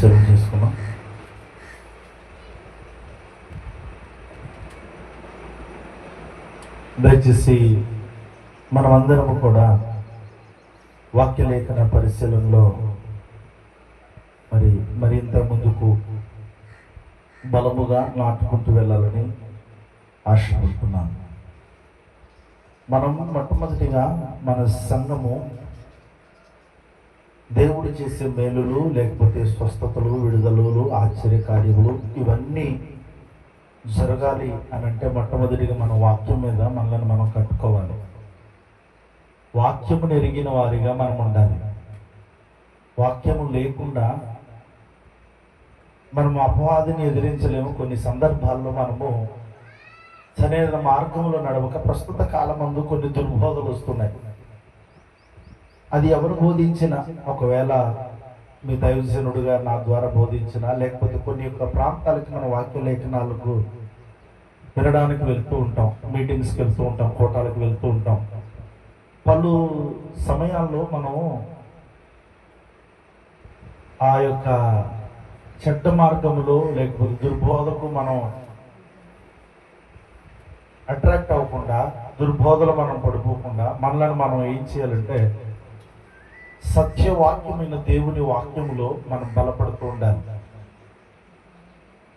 పరిశీలన చేసుకున్నాం. దయచేసి మనమందరము కూడా వాక్యలేఖన పరిశీలనలో మరింత ముందుకు బలముగా నాటుకుంటూ వెళ్ళాలని ఆశపడుతున్నాను. మనం మొట్టమొదటిగా మన సంఘము దేవుడు చేసే మేలులు, లేకపోతే స్వస్థతలు, విడుదలలు, ఆశ్చర్యకార్యములు ఇవన్నీ జరగాలి అని అంటే మొట్టమొదటిగా మన వాక్యం మీద మనల్ని మనం కట్టుకోవాలి. వాక్యము ఎరిగిన వారిగా మనం ఉండాలి. వాక్యము లేకుండా మనము అపవాదిని ఎదిరించలేము. కొన్ని సందర్భాల్లో మనము సరైన మార్గంలో నడవక ప్రస్తుత కాలమందు కొన్ని దుర్బోధలు వస్తున్నాయి. అది ఎవరు బోధించినా, ఒకవేళ మీ దైవజనుడుగా నా ద్వారా బోధించినా, లేకపోతే కొన్ని యొక్క ప్రాంతాలకి మన వాక్య లేఖనాలకు వినడానికి వెళ్తూ ఉంటాం, మీటింగ్స్కి వెళ్తూ ఉంటాం, కోటాలకు వెళ్తూ ఉంటాం. పలు సమయాల్లో మనం ఆ యొక్క చెడ్డ మార్గంలో లేకపోతే దుర్బోధకు మనం అట్రాక్ట్ అవ్వకుండా, దుర్బోధలు మనం పడిపోకుండా మనల్ని మనం ఏం చేయాలంటే సత్యవాక్యమైన దేవుని వాక్యములో మనం బలపడుతూ ఉండాలి.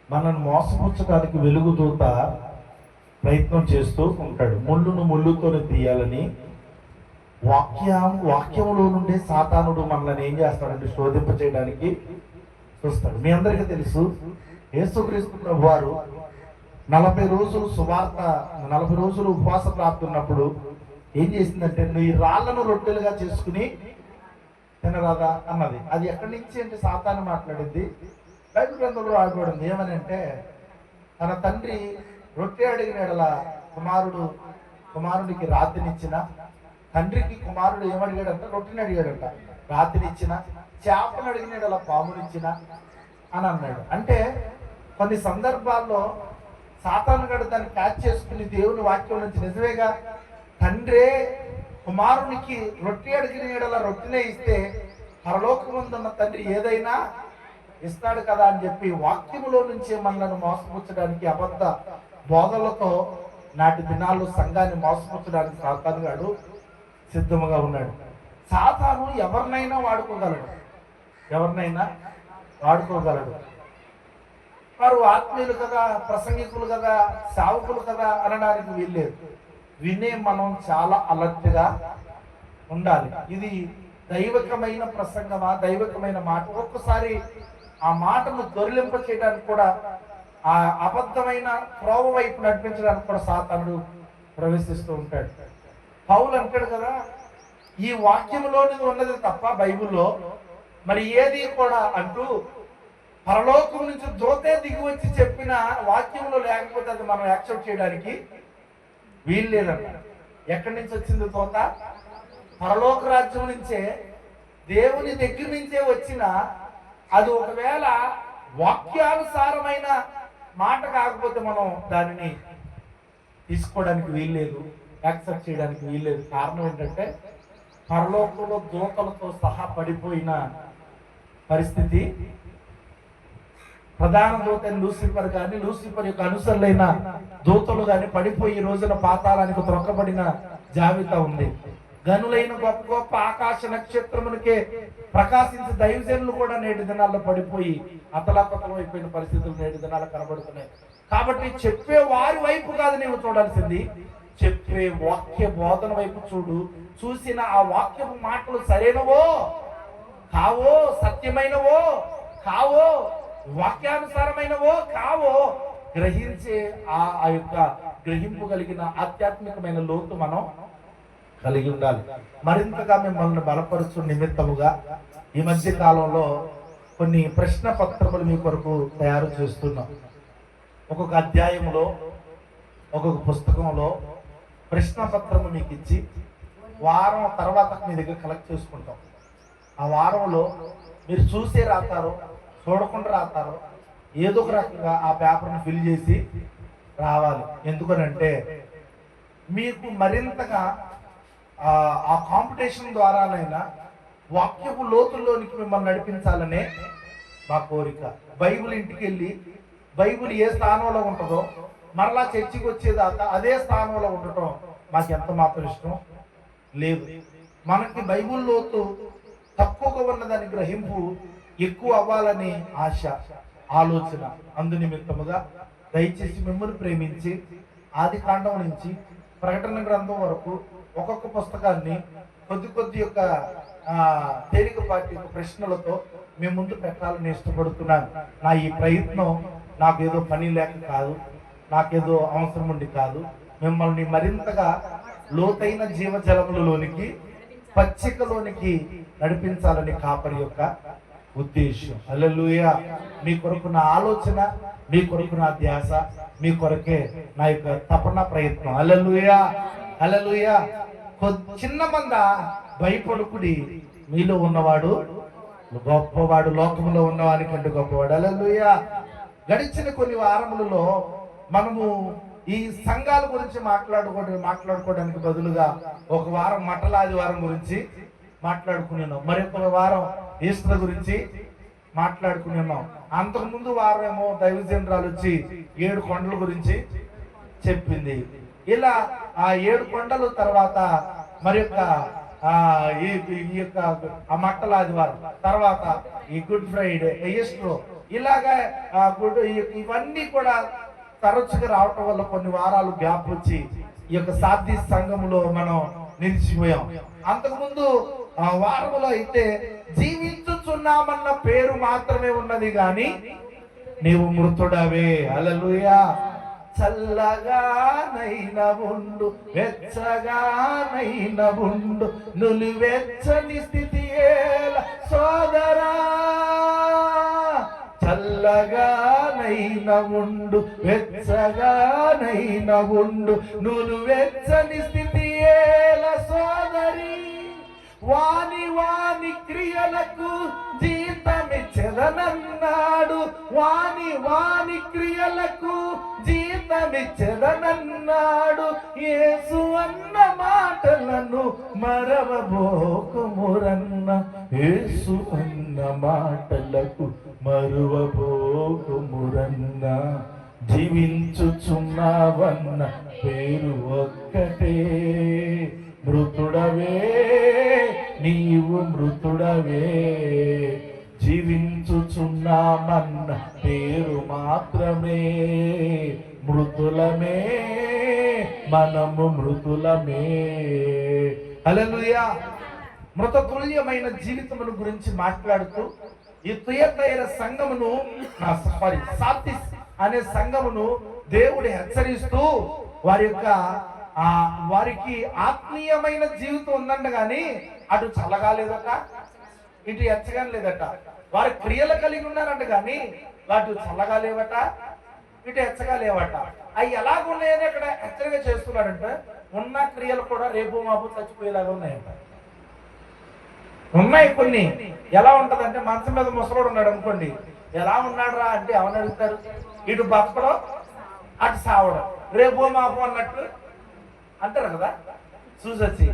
మనల్ని మోసపుచ్చడానికి వెలుగుదూత ప్రయత్నం చేస్తూ ఉంటాడు. ముళ్ళును ముళ్ళుతోనే తీయాలని వాక్యములో నుండే సాతానుడు మనల్ని ఏం చేస్తాడంటే శోధింప చేయడానికి చూస్తాడు. మీ అందరికీ తెలుసు, యేసుక్రీస్తు ప్రభు వారు 40 రోజులు సువార్త 40 రోజులు ఉపవాస ప్రాప్తున్నప్పుడు ఏం చేసిందంటే, నువ్వు ఈ రాళ్లను రొట్టెలుగా చేసుకుని తినరాదా అన్నది. అది ఎక్కడి నుంచి అంటే సాతాను మాట్లాడింది. బైబిల్ గ్రంథంలో రాయబడింది ఏమని అంటే, తన తండ్రి రొట్టె అడిగిన ఎడల కుమారుడికి రాతినిచ్చిన, తండ్రికి కుమారుడు ఏమడిగాడంట? రొట్టెని అడిగాడంట. రాతినిచ్చిన, చేపను అడిగిన ఎడల పామునిచ్చిన అని అన్నాడు. అంటే కొన్ని సందర్భాల్లో సాతాను గడు దాన్ని క్యాచ్ చేసుకుని దేవుని వాక్యం నుంచి నిజమేగా, తండ్రే కుమారునికి రొట్టె అడిగిన ఎడల రొట్టెనే ఇస్తే పరలోకముందున్న తండ్రి ఏదైనా ఇస్తాడు కదా అని చెప్పి వాక్యములో నుంచే మనల్ని మోసపుచ్చడానికి, అబద్ధ బోధలతో నాటి దినాల్లో సంఘాన్ని మోసపుచ్చడానికి సాతాను గాడు సిద్ధముగా ఉన్నాడు. సాతాను ఎవరినైనా వాడుకోగలడు. వారు ఆత్మీయులు కదా, ప్రసంగికులు కదా, సేవకులు కదా అనడానికి వీల్లేదు. వినే మనం చాలా అలర్ట్గా ఉండాలి. ఇది దైవికమైన ప్రసంగమా, దైవికమైన మాట? ఒక్కసారి ఆ మాటను దొరిలింప చేయడానికి కూడా, ఆ అబద్ధమైన త్రోవ వైపు నడిపించడానికి కూడా సాతానుడు ప్రవేశిస్తూ ఉంటాడు. పౌలు అంటాడు కదా, ఈ వాక్యంలోని ఉన్నది తప్ప బైబిల్లో మరి ఏది కూడా అంటూ పరలోకం నుంచి దూతే దిగి వచ్చి చెప్పిన వాక్యంలో లేకపోతే అది మనం యాక్సెప్ట్ చేయడానికి వీలు లేదంట. ఎక్కడి నుంచి వచ్చింది దూత? పరలోక రాజ్యం నుంచే, దేవుని దగ్గర నుంచే వచ్చిన అది ఒకవేళ వాక్యానుసారమైన మాట కాకపోతే మనం దానిని తీసుకోవడానికి వీల్లేదు, యాక్సెప్ట్ చేయడానికి వీల్లేదు. కారణం ఏంటంటే పరలోకంలో దూతలతో సహా పడిపోయిన పరిస్థితి. ప్రధాన దూత లూసిఫర్ కానీ, లూసిఫర్ యొక్క అనుసరులైన దూతలు కానీ పడిపోయి రోజున పాతాళానికి త్రొక్కబడిన జాబితా ఉంది. గనులైన గొప్ప గొప్ప ఆకాశ నక్షత్రములకే ప్రకాశించే దైవజనులు కూడా నేటి దినాల్లో పడిపోయి అతలాపతలం అయిపోయిన పరిస్థితులు నేటి దినాల్లో కనబడుతున్నాయి. కాబట్టి చెప్పే వారి వైపు కాదు నీవు చూడాల్సింది, చెప్పే వాక్య బోధన వైపు చూడు. చూసిన ఆ వాక్యపు మాటలు సరైనవో కావో, సత్యమైనవో కావో, వాక్యానుసారమైనవో కావో గ్రహించే ఆ యొక్క గ్రహింపు కలిగిన ఆధ్యాత్మికమైన లోతు మనం కలిగి ఉండాలి. మరింతగా మిమ్మల్ని బలపరుచు నిమిత్తముగా ఈ మధ్య కాలంలో కొన్ని ప్రశ్న పత్రములు మీ కొరకు తయారు చేస్తున్నాం. ఒక్కొక్క అధ్యాయంలో, ఒక్కొక్క పుస్తకంలో ప్రశ్న పత్రము మీకు ఇచ్చి వారం తర్వాత మీ దగ్గర కలెక్ట్ చేసుకుంటాం. ఆ వారంలో మీరు చూసే రాతారో, చూడకుండా రాతారో, ఏదో ఒక రకంగా ఆ పేపర్ని ఫిల్ చేసి రావాలి. ఎందుకనంటే మీకు మరింతగా ఆ కాంపిటీషన్ ద్వారానైనా వాక్యపు లోతుల్లోనికి మిమ్మల్ని నడిపించాలనే మా కోరిక. బైబిల్ ఇంటికి వెళ్ళి బైబిల్ ఏ స్థానంలో ఉంటుందో మరలా చర్చికి వచ్చేదాకా అదే స్థానంలో ఉండటం మాకు ఎంత మాత్రం ఇష్టం లేదు. మనకి బైబిల్ లోతు తక్కువగా ఉన్నదాని గ్రహింపు ఎక్కువ అవ్వాలని ఆశ, ఆలోచన. అందు నిమిత్తముగా దయచేసి మిమ్మల్ని ప్రేమించి ఆది కాండం నుంచి ప్రకటన గ్రంథం వరకు ఒక్కొక్క పుస్తకాన్ని కొద్ది యొక్క తేలికపాటి ప్రశ్నలతో మీ ముందు పెట్టాలని ఇష్టపడుతున్నాను. నా ఈ ప్రయత్నం నాకు ఏదో పని లేక కాదు, నాకేదో అవసరం ఉండి కాదు, మిమ్మల్ని మరింతగా లోతైన జీవజలములలోనికి, పచ్చికలోనికి నడిపించాలని కాపరి యొక్క ఉద్దేశం. హల్లెలూయా. మీ కొరకు నా ఆలోచన, మీ కొరకు నా ధ్యాస, మీ కొరకే నా యొక్క తపన ప్రయత్నం. హల్లెలూయా, హల్లెలూయా. చిన్న మంద భయపడుకుడి, మీలో ఉన్నవాడు గొప్పవాడు, లోకంలో ఉన్నవాడి కంటే గొప్పవాడు. హల్లెలూయా. గడిచిన కొన్ని వారములలో మనము ఈ సంఘాల గురించి మాట్లాడుకోవడానికి బదులుగా ఒక వారం మట్టల ఆదివారం గురించి మాట్లాడుకున్నాం, మరొక వారం ఈస్టర్ గురించి మాట్లాడుకున్నాం. అంతకుముందు వారం ఏమో దైవజనరాలు వచ్చి 7 కొండల గురించి చెప్పింది. ఇలా ఆ 7 కొండలు తర్వాత మరి యొక్క ఈ యొక్క మట్టల ఆదివారం తర్వాత ఈ గుడ్ ఫ్రైడే, ఈస్టర్, ఇలాగా ఇవన్నీ కూడా తరచుగా రావటం వల్ల కొన్ని వారాలు గ్యాప్ వచ్చి ఈ యొక్క సాధ్య సంఘములో మనం నిలిచిపోయాం. అంతకుముందు వారములో అయితే జీవించుచున్నామన్న పేరు మాత్రమే ఉన్నది కానీ నీవు మృతుడవే. హల్లెలూయా. చల్లగానైనా ఉండు, వెచ్చగానైనా ఉండు, నులివెచ్చని స్థితి ఏల సోదరా. చల్లగానైనా ఉండు, వెచ్చగానైనా ఉండు, నులివెచ్చని స్థితి ఏల సోదరి. వాని క్రియలకు జీతమిచ్చెదనన్నాడు, వాని క్రియలకు జీతమిచ్చెదనన్నాడు. యేసు అన్న మాటలను మరవబోకుమురన్న, యేసు అన్న మాటలకు మరువబోకుమురన్న. జీవించుచున్నావన్న పేరు ఒక్కటే, మృతుడవే నీవు మృతుడవే. జీవించుచున్నామన్న పేరు మాత్రమే, మృతులమే మనము మృతులమే. హల్లెలూయా. మృతతుల్యమైన జీవితముల గురించి మాట్లాడుతూ ఈ తుయతైర సంఘమును సార్దిస్ అనే సంఘమును దేవుడు హెచ్చరిస్తూ వారికి ఆత్మీయమైన జీవితం ఉందంట కానీ అటు చల్లగా లేదట, ఇటు ఎచ్చగా లేదట. వారి క్రియలు కలిగి ఉన్నారంట కానీ అటు చల్లగా లేవట, ఇటు ఎచ్చగా లేవట. అవి ఎలాగున్నాయని ఇక్కడ హెచ్చరిక చేస్తున్నాడంటే ఉన్న క్రియలు కూడా రేపు మాపు చచ్చిపోయేలాగా ఉన్నాయంట. ఉన్నాయి కొన్ని. ఎలా ఉంటదంటే మంచం మీద ముసలోడు ఉన్నాడు అనుకోండి, ఎలా ఉన్నాడు రా అంటే ఎవరు అడుగుతారు? ఇటు బతకడం అటు సావడం, రేపు మాపు అన్నట్టు అంటారు కదా చూసొచ్చి.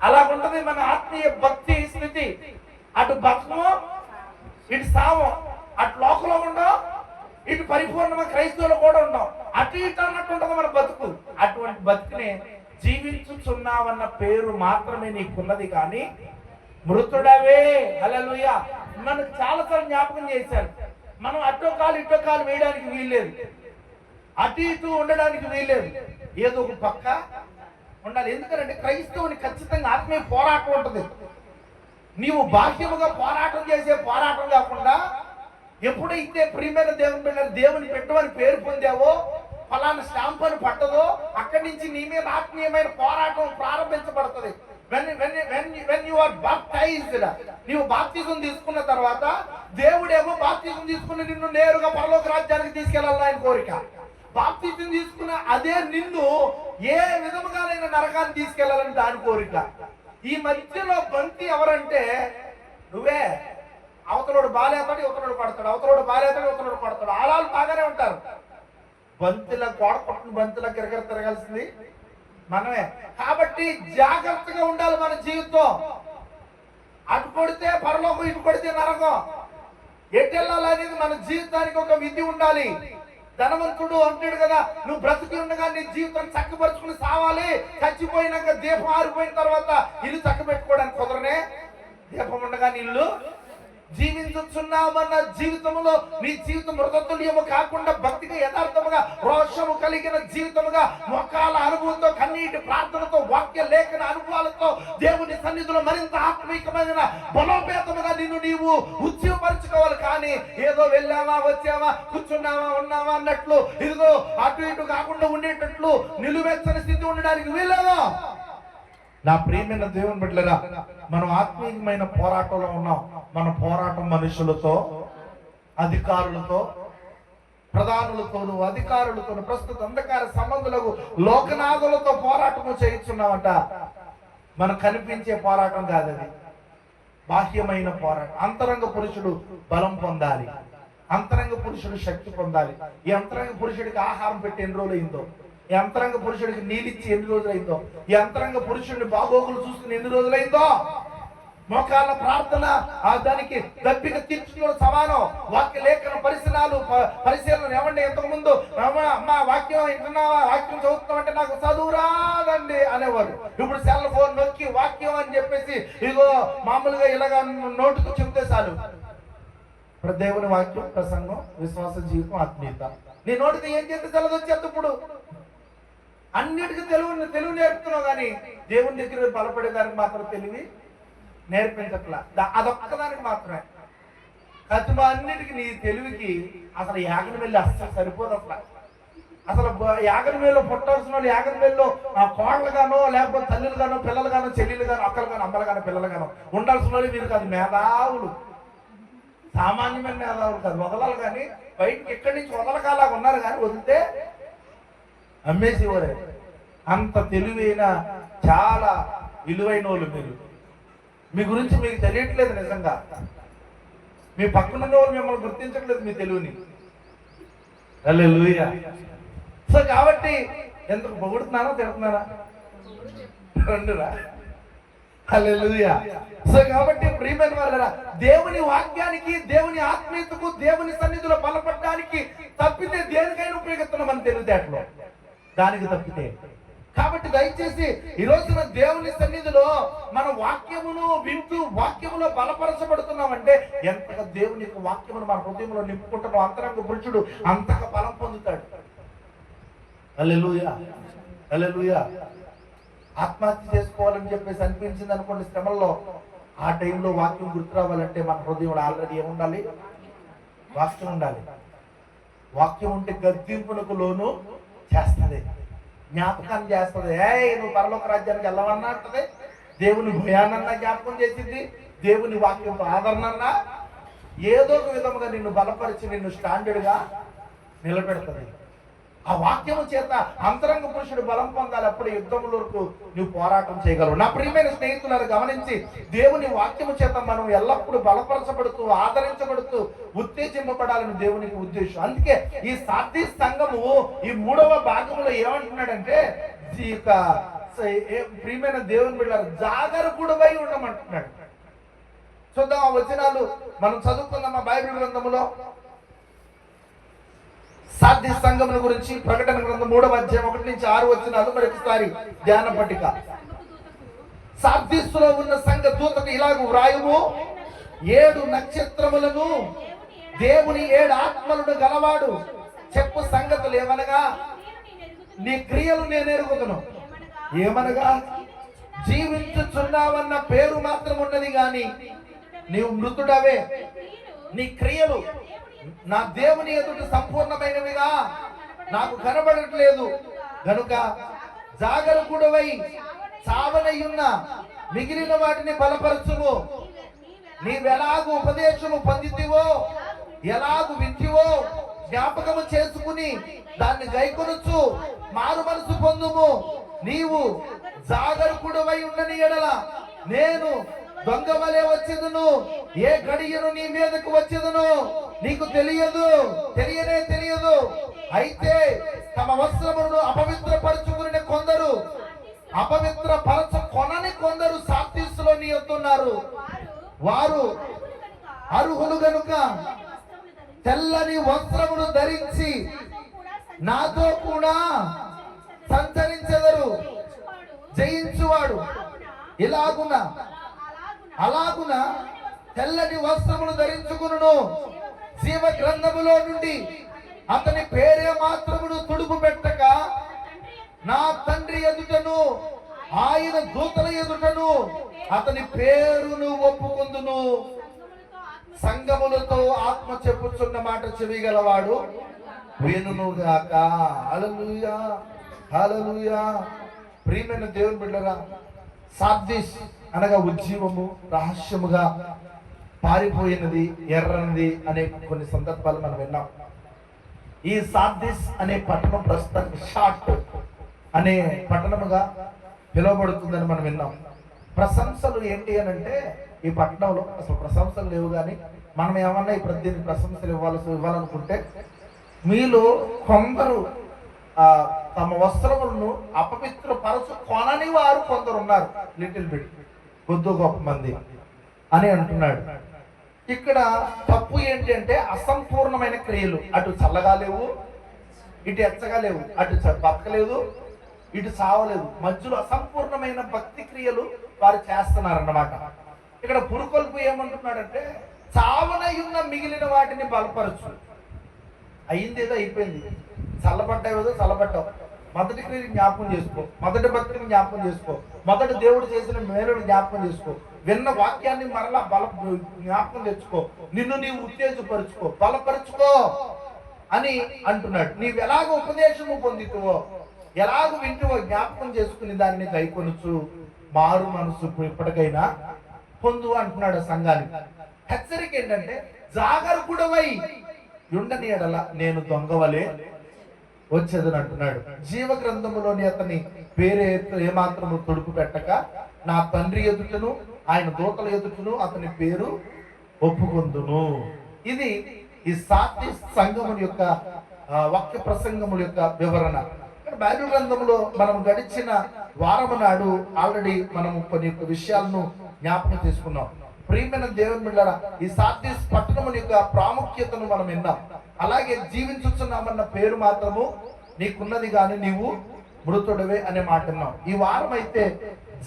అలాగుంటది మన ఆత్మీయ భక్తి స్థితి. అటు బతకము, ఇటు సావం, అటు లోకంలో ఉండవు, ఇటు పరిపూర్ణమైన క్రైస్తవులు కూడా ఉండవు, అటు ఇటు అన్నట్టు ఉంటది మన బతుకు. అటువంటి బతుకుని జీవించుచున్నావన్న పేరు మాత్రమే నీకున్నది కానీ మృతుడవే. హల్లెలూయా. మనం చాలాసార్లు జ్ఞాపకం చేశారు, మనం అటో కాలు ఇటో కాలు వేయడానికి వీల్లేదు, అటు ఇటు ఉండడానికి వీల్లేదు, ఏదో ఒక పక్క ఉండాలి. ఎందుకంటే క్రైస్తవుని ఖచ్చితంగా ఆత్మీయ పోరాటం ఉంటుంది. నీవు బాహ్యముగా పోరాటం చేసే పోరాటం కాకుండా ఎప్పుడైతే ప్రియమైన దేవుని పెట్టమని పేరు పొందావో, ఫలానా స్టాంప్ అని పట్టదో, అక్కడి నుంచి నీ మీద ఆత్మీయమైన పోరాటం ప్రారంభించబడుతుంది. when you are baptized, నీవు బాప్తిజం తీసుకున్న తర్వాత దేవుడేమో బాప్తిజం తీసుకుని నిన్ను నేరుగా పరలోక రాజ్యానికి తీసుకెళ్లాలని ఆయన కోరిక. బాప్తిజం తీసుకున్న అదే నిన్ను ఏ విధముగానైనా నరకాన్ని తీసుకెళ్లాలని దాని కోరిక. ఈ మధ్యలో బంతి ఎవరంటే నువ్వే. అవతలోడు బాలేతాడు, యువతలోడు పడతాడు, అవతలోడు బాలేతాడు, యువతలోడు పడతాడు. ఆలాలు బాగానే ఉంటారు. బంతిలా గోడ పట్టుకుని బంతిలా గిరగిర తిరగాల్సింది మనమే. కాబట్టి జాగ్రత్తగా ఉండాలి మన జీవితం. అటు కొడితే పరలోకం, ఇటు కొడితే నరకం. ఎటెళ్ళాలనేది మన జీవితానికి ఒక విధి ఉండాలి. ధనవంతుడు అంటాడు కదా, నువ్వు బ్రతికి ఉండగా నీ జీవితం చక్కపరుచుకుని సావాలి, చచ్చిపోయినాక దీపం ఆరిపోయిన తర్వాత ఇల్లు చక్కబెట్టుకోవడానికి కుదరనే. దీపం ఉండగా ఇల్లు జీవించుచున్నామన్న జీవితంలో నీ జీవితం మృతతుల్యము కాకుండా భక్తిగా యథార్థముగా రోషము కలిగిన జీవితముగా మొక్కాల అనుభవంతో కన్నీటి ప్రార్థనతో వాక్య లేఖన అనుభవాలతో దేవుని సన్నిధిలో మరింత ఆత్మీకమైన బలోపేతముగా నిన్ను నీవు ఉద్యోగపరచుకోవాలి. కానీ ఏదో వెళ్ళామా వచ్చామా కూర్చున్నామా ఉన్నామా అన్నట్లు ఇదిగో అటు ఇటు కాకుండా ఉండేటట్లు నిలువెచ్చని స్థితి ఉండడానికి వీల్లేదా? నా ప్రియమైన దేవుని బిడ్డలారా, మనం ఆత్మీయమైన పోరాటంలో ఉన్నాం. మన పోరాటం మనుషులతో, అధికారులతో, ప్రధానులతోనూ అధికారులతోనూ ప్రస్తుత అంధకార సంబంధులకు లోకనాథులతో పోరాటము చేయించున్నామంట. మనకు కనిపించే పోరాటం కాదు అది, బాహ్యమైన పోరాటం. అంతరంగ పురుషుడు బలం పొందాలి, అంతరంగ పురుషుడు శక్తి పొందాలి. ఈ అంతరంగ పురుషుడికి ఆహారం పెట్టి ఎన్ని రోజులు అయిందో, ఈ అంతరంగ పురుషుడికి నీళ్ళిచ్చి ఎన్ని రోజులైందో, ఈ అంతరంగ పురుషుడిని బాగోగులు చూసుకుని ఎన్ని రోజులైందో, మోకాళ్ళ ప్రార్థన దానికి దప్పిక తీర్చుకోవడం సమానం. వాక్య లేఖన పరిశీలన ఏమండి, ఎంతకు ముందు అమ్మా వాక్యం వింటున్నావా, వాక్యం చదువుతున్నామంటే నాకు చదువు రాదండి అనేవారు. ఇప్పుడు సెల్ ఫోన్ నొక్కి వాక్యం అని చెప్పేసి ఇదిగో మామూలుగా ఇలాగా నోటుకు చెప్తే చాలు. ఇప్పుడు దేవుని వాక్యం, ప్రసంగం, విశ్వాస జీవితం, ఆత్మీయత నీ నోటితో ఏం చేస్తే చల్లదొచ్చేది. ఇప్పుడు అన్నిటికీ తెలుగు నేర్పుతున్నావు, కానీ దేవుని దగ్గర బలపడేదానికి మాత్రం తెలివి నేర్పించట్లా. అదొక్కదానికి మాత్రమే. కతుమ అన్నిటికీ నీ తెలివికి అసలు యాగన వెళ్ళి అస్సలు సరిపోదు. అసలు యాగన వేలో పుట్టాల్సిన వాళ్ళు యాగన వేల్లో కోడలు గానో లేకపోతే తల్లులు గానో పిల్లలు గానో చెల్లెలు గానో అక్కలు గానో అమ్మలు గానో పిల్లలు గానో ఉండాల్సిన వాళ్ళు మీరు కాదు, మేధావులు, సామాన్యమైన మేధావులు కాదు, వదలాలి. కానీ బయటకి ఎక్కడి నుంచి వదలకాలాగా ఉన్నారు, కానీ వదిలితే అమ్మేసేవారే. అంత తెలివైన చాలా విలువైన వాళ్ళు మీరు. మీ గురించి మీకు తెలియట్లేదు. నిజంగా మీ పక్కన వాళ్ళు మిమ్మల్ని గుర్తించట్లేదు మీ తెలివిని. హల్లెలూయా. సో కాబట్టి ఎందుకు పొగుడుతున్నానో తిడుతున్నారా? రెండురా. హల్లెలూయా. సో కాబట్టి ప్రియమైన వాళ్ళరా, దేవుని వాక్యానికి, దేవుని ఆత్మీయతకు, దేవుని సన్నిధిలో బలపడడానికి తప్పితే దేనికైనా ఉపయోగిస్తున్నాం మన తెలివితేటలో, దానికి తప్పితే. కాబట్టి దయచేసి ఈ రోజున దేవుని సన్నిధిలో మన వాక్యమును వింటూ వాక్యములో బలపరచబడుతున్నామంటే ఎంతగా దేవుని యొక్క వాక్యమును మన హృదయంలో నింపుకుంటున్నాం, అంతరంగ పురుషుడు అంతగా బలం పొందుతాడు. హల్లెలూయా, హల్లెలూయా. ఆత్మహత్య చేసుకోవాలని చెప్పేసి అనిపించింది అనుకోండి శ్రమల్లో, ఆ టైంలో వాక్యం గుర్తు రావాలంటే మన హృదయంలో ఆల్రెడీ ఏముండాలి? వాక్యం ఉండాలి. వాక్యం ఉంటే గద్దింపులకు లోను చేస్తుంది, జ్ఞాపకాన్ని చేస్తుంది. నువ్వు పరలోక రాజ్యానికి వెళ్ళవన్నా అంటది, దేవుని భయానన్నా జ్ఞాపకం చేసింది, దేవుని వాక్యంతో ఆదరణన్నా ఏదో ఒక విధముగా నిన్ను బలపరిచి నిన్ను స్టాండర్డ్ గా నిలబెడుతుంది. ఆ వాక్యము చేత అంతరంగ పురుషుడు బలం పొందాలి, అప్పుడు యుద్ధములకు నువ్వు పోరాటం చేయగలవు. నా ప్రియమైన స్నేహితులను గమనించి, దేవుని వాక్యము చేత మనం ఎల్లప్పుడూ బలపరచబడుతూ ఆదరించబడుతూ ఉత్తేజింపబడాలని దేవునికి ఉద్దేశం. అందుకే ఈ సార్థి సంఘము ఈ 3వ భాగంలో ఏమంటున్నాడంటే, ఈ యొక్క ప్రియమైన దేవుని బిడ్డలారా జాగరూకుడవై ఉండమంటున్నాడు. చూద్దాం ఆ వచనాలు మనం చదువుకుందాం ఆ బైబిల్ గ్రంథములో. సాధ్య సంఘముల గురించి ప్రకటన గ్రంథం 3వ అధ్యాయం 1 నుంచి 6 వచనాలు మరొకసారి ధ్యాన పట్టిక. సార్దీసులో ఉన్న సంఘ దూతకు ఇలాగ వ్రాయుము, 7 నక్షత్రములను దేవుని 7 ఆత్మలను గలవాడు చెప్పు సంగతులు ఏమనగా, నీ క్రియలు నేను ఎరుగుదును. ఏమనగా, జీవించుచున్నావన్న పేరు మాత్రం ఉన్నది గాని నీవు మృతుడవే. నీ క్రియలు నా దేవుని ఎదుట సంపూర్ణమైనవిగా నాకు కనబడట్లేదు గనుక జాగరూకుడవై చావనయ్యున్న మిగిలిన వాటిని బలపరచుము. నీవెలాగు ఉపదేశము పొందితివో, ఎలాగు వింటివో జ్ఞాపకము చేసుకుని దాన్ని గైకొనొచ్చు మారు మనసు పొందుము. నీవు జాగరూకుడవై ఉండని ఎడల నేను దొంగ వలె వచ్చేదును, ఏ గడియను నీ మీదకు వచ్చేదును నీకు తెలియదు. అయితే తమ వస్త్రములను అపవిత్రపరచుకుని కొందరు, అపవిత్రపరచ కొనని కొందరు సార్దీసులో నీ యొద్దున్నారు. వారు అర్హులు గనుక తెల్లని వస్త్రములు ధరించి నాతో కూడా సంచరించెదరు. జయించువాడు అలాగున తెల్లని వస్త్రములు ధరించుకును. జీవ గ్రంథములో నుండి అతని పేరే మాత్రమును తుడుపు పెట్టక నా తండ్రి ఎదుటను ఆయన దూతల ఎదుటను అతని పేరును ఒప్పుకొందును. సంగములతో ఆత్మ చెప్పుచున్న మాట చెవిగలవాడు వినుగాక. హల్లెలూయా, హల్లెలూయా. ప్రియమైన దేవుని బిడ్డలారా, సార్దీస్ అనగా ఉజ్జీవము, రహస్యముగా పారిపోయినది, ఎర్రనిది అనే కొన్ని సందర్భాలు మనం విన్నాం. ఈ సార్దీస్ అనే పట్టణం ప్రస్తుతానికి షార్ట్ అనే పట్టణముగా పిలువబడుతుందని మనం విన్నాం. ప్రశంసలు ఏంటి అని అంటే, ఈ పట్టణంలో అసలు ప్రశంసలు లేవు, కానీ మనం ఏమన్నా ఈ ప్రతిదీ ప్రశంసలు ఇవ్వాలనుకుంటే, మీలో కొందరు తమ వస్త్రములను అపవిత్రపరచు కొనని వారు కొందరు ఉన్నారు. లిటిల్ బిట్, కొద్ది గొప్ప మంది అని అంటున్నాడు. ఇక్కడ తప్పు ఏంటి అంటే, అసంపూర్ణమైన క్రియలు. అటు చల్లగా లేవు, ఇటు ఎచ్చగా లేవు, అటు బతకలేదు, ఇటు సావలేదు, మధ్యలో అసంపూర్ణమైన భక్తి క్రియలు వారు చేస్తున్నారన్నమాట. ఇక్కడ పురుకొల్పు ఏమంటున్నాడంటే, చావనయున్న మిగిలిన వాటిని బలపరచు. అయింది ఏదో అయిపోయింది, చల్లబడ్డావు ఏదో చల్లబడ్డావు, మొదటి క్రియని జ్ఞాపకం చేసుకో, మొదటి భక్తిని జ్ఞాపకం చేసుకో, మొదటి దేవుడు చేసిన మేలుని జ్ఞాపకం చేసుకో, విన్న వాక్యాన్ని మరలా జ్ఞాపకం తెచ్చుకో, నిన్ను నీవు ఉత్తేజపరుచుకో, బలపరుచుకో అని అంటున్నాడు. నీవు ఎలాగ ఉపదేశము పొందితువో, ఎలాగ వింటువో జ్ఞాపకం చేసుకుని దానిని గైకొనుచు మారు మనసు ఇప్పటికైనా పొందు అంటున్నాడు సంఘానికి. హెచ్చరిక ఏంటంటే, జాగరూకుడవై ఉండని ఎడల నేను దొంగవలే వచ్చేదని అంటున్నాడు. జీవ గ్రంథములోని అతని పేరే ఏమాత్రము తొడుపు పెట్టక నా తండ్రి ఎదుటను ఆయన దూతల ఎదుటను అతని పేరు ఒప్పుకొందును. ఇది ఈ సాటి సంఘముల యొక్క వాక్య ప్రసంగముల యొక్క వివరణ. బైబిల్ గ్రంథంలో మనం గడిచిన వారము నాడు ఆల్రెడీ మనము కొన్ని విషయాలను జ్ఞాపకం చేసుకున్నాం. ప్రియమైన దేవుని బిడ్డలారా, ఈ సార్దీస్ పట్టణం యొక్క ప్రాముఖ్యతను మనం విన్నాం. అలాగే జీవించుచున్నామన్న పేరు మాత్రము నీకున్నది కానీ నీవు మృతుడవే అనే మాట విన్నాం. ఈ వారం అయితే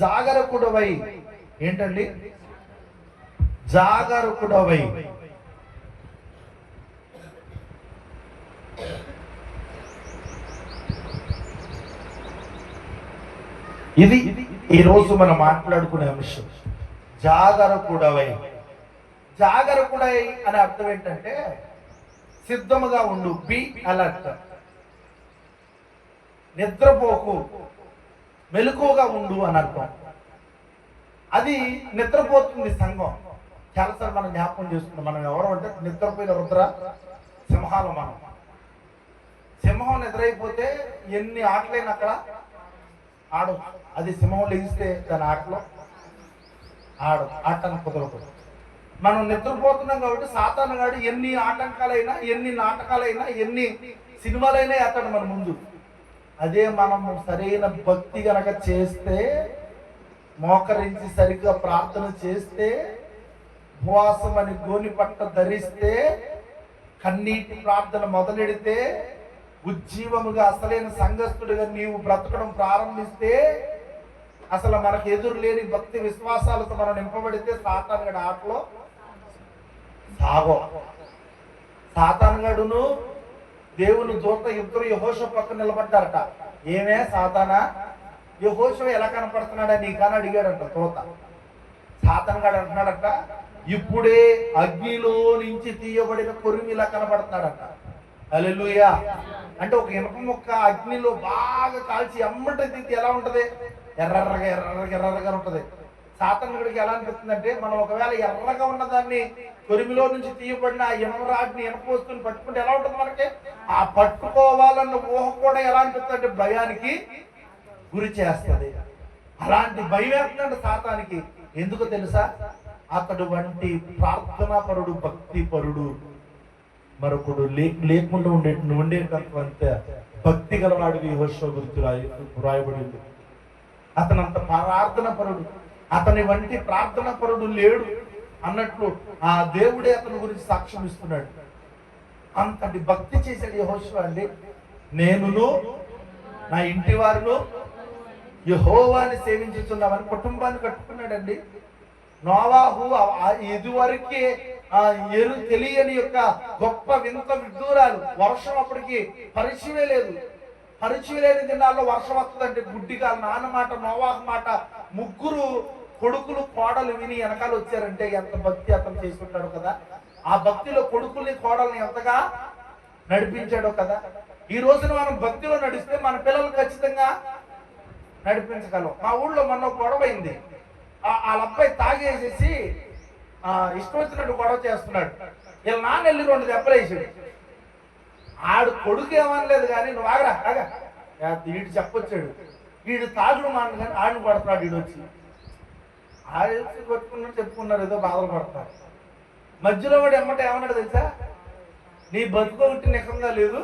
జాగరూకుడవై, ఏంటండి జాగరూకుడవై, ఇది ఈ రోజు మనం మాట్లాడుకునే అంశం. జాగరూకుడవై. జాగరూకుడై అనే అర్థం ఏంటంటే, సిద్ధముగా ఉండు, బి అలర్ట్, నిద్రపోకు, మెలకువగా ఉండు అని అర్థం. అది నిద్రపోతుంది సంఘం. చాలాసార్లు మనం జ్ఞాపకం చేస్తున్నాం. మనం ఎవరు అంటే నిద్రపోయిన రుద్ర సింహాలు. మనం సింహం నిద్రైపోతే ఎన్ని ఆటలైనా అక్కడ ఆడవచ్చు. అది సింహం లెగిస్తే దాని ఆటలో ఆడటానికి కుదరదు. మనం నిద్రపోతున్నాం కాబట్టి సాతాను గాడు ఎన్ని ఆటంకాలైనా, ఎన్ని నాటకాలైనా, ఎన్ని సినిమాలైనా వేస్తాడు మన ముందు. అదే మనం సరైన భక్తి గనక చేస్తే, మోకరించి సరిగ్గా ప్రార్థన చేస్తే, ఉపవాసం అని గోని పట్ట ధరిస్తే, కన్నీటి ప్రార్థన మొదలెడితే, ఉజ్జీవముగా అసలైన సంఘస్థుడిగా నీవు బ్రతకడం ప్రారంభిస్తే, అసలు మనకు ఎదురు లేని భక్తి విశ్వాసాలతో మనం నింపబడితే, సాతానుగడు ఆటలో సాగో. సాతానుగడును దేవుని దూత ఇద్దరు యెహోషువ పక్కన నిలబడ్డారట. ఏమే సాతానా, యెహోషువ ఎలా కనపడుతున్నాడా నీకని అడిగాడంట దూత. సాతానుగడు అంటున్నాడట, ఇప్పుడే అగ్నిలో నుంచి తీయబడిన కొరిమిలా కనబడుతున్నాడట. హల్లెలూయా. అంటే ఒక ఇనుప ముక్క అగ్నిలో బాగా కాల్చి అమ్మట తీసి ఎలా ఉంటది, ఎర్రగా ఎర్రగా ఎర్రగా ఉంటది. సాతానుడికి ఎలా అనిపిస్తుంది అంటే, మనం ఒకవేళ ఎర్రగా ఉన్నదాన్ని కొరిమిలో నుంచి తీయబడిన ఆ ఇనమరాడిని ఇనపోస్తుని పట్టుకుంటే ఎలా ఉంటుంది మనకి, ఆ పట్టుకోవాలన్న ఊహ కూడా ఎలా అనిపిస్తుంది అంటే భయానికి గురి చేస్తుంది. అలాంటి భయం వేస్తుందంటే సాతానికి. ఎందుకు తెలుసా, అతడు వంటి ప్రార్థనా పరుడు, భక్తి పరుడు మరొకడు లేకుండా ఉండేటంత భక్తి గలవాడు యెహోషువ గురించి రాయబడింది. అతనంత ప్రార్థన పరుడు, అతని వంటి ప్రార్థన పరుడు లేడు. అన్నట్లు ఆ దేవుడే అతని గురించి సాక్ష్యం ఇస్తున్నాడు. అంతటి భక్తి చేశాడు యెహోషువ అండి. నేనును నా ఇంటి వారును యెహోవాని సేవించుతున్నామని కుటుంబాన్ని కట్టుకున్నాడండి. నోవాహు ఇదివరకే తెలియని యొక్క గొప్ప వింత విడ్డూరాలు. వర్షం అప్పటికి పరిచయమే లేదు. పరిచయం లేని దినాల్లో వర్షం వస్తుందంటే గుడ్డిగా నాన్న మాట నోవాహు మాట ముగ్గురు కొడుకులు కోడలు విని వెనకాల వచ్చారంటే ఎంత భక్తి అతను చేసుకుంటాడు కదా. ఆ భక్తిలో కొడుకుల్ని కోడల్ని ఎంతగా నడిపించాడో కదా. ఈ రోజున మనం భక్తిలో నడిస్తే మన పిల్లలు ఖచ్చితంగా నడిపించగలం. మా ఊళ్ళో మొన్న గొడవ అయింది. వాళ్ళ అబ్బాయి తాగేసేసి ఇష్టం వచ్చినట్టు గొడవ చేస్తున్నాడు. వీళ్ళ నాన్న వెళ్ళి 2 దెబ్బలు వేసాడు. ఆడు కొడుకు ఏమనలేదు కానీ నువ్వు ఆగరా ఆగా వీడు చెప్పొచ్చాడు. వీడు తాగుడు మాన కానీ ఆడిని కొడుతున్నాడు. వీడు వచ్చి ఆడి కొట్టుకున్నాడు, చెప్పుకున్నారు, ఏదో బాధలు పడతారు. మధ్యలో వాడు ఎమ్మట ఏమన్నాడు తెలుసా, నీ బతుకు ఒకటి నిజంగా లేదు,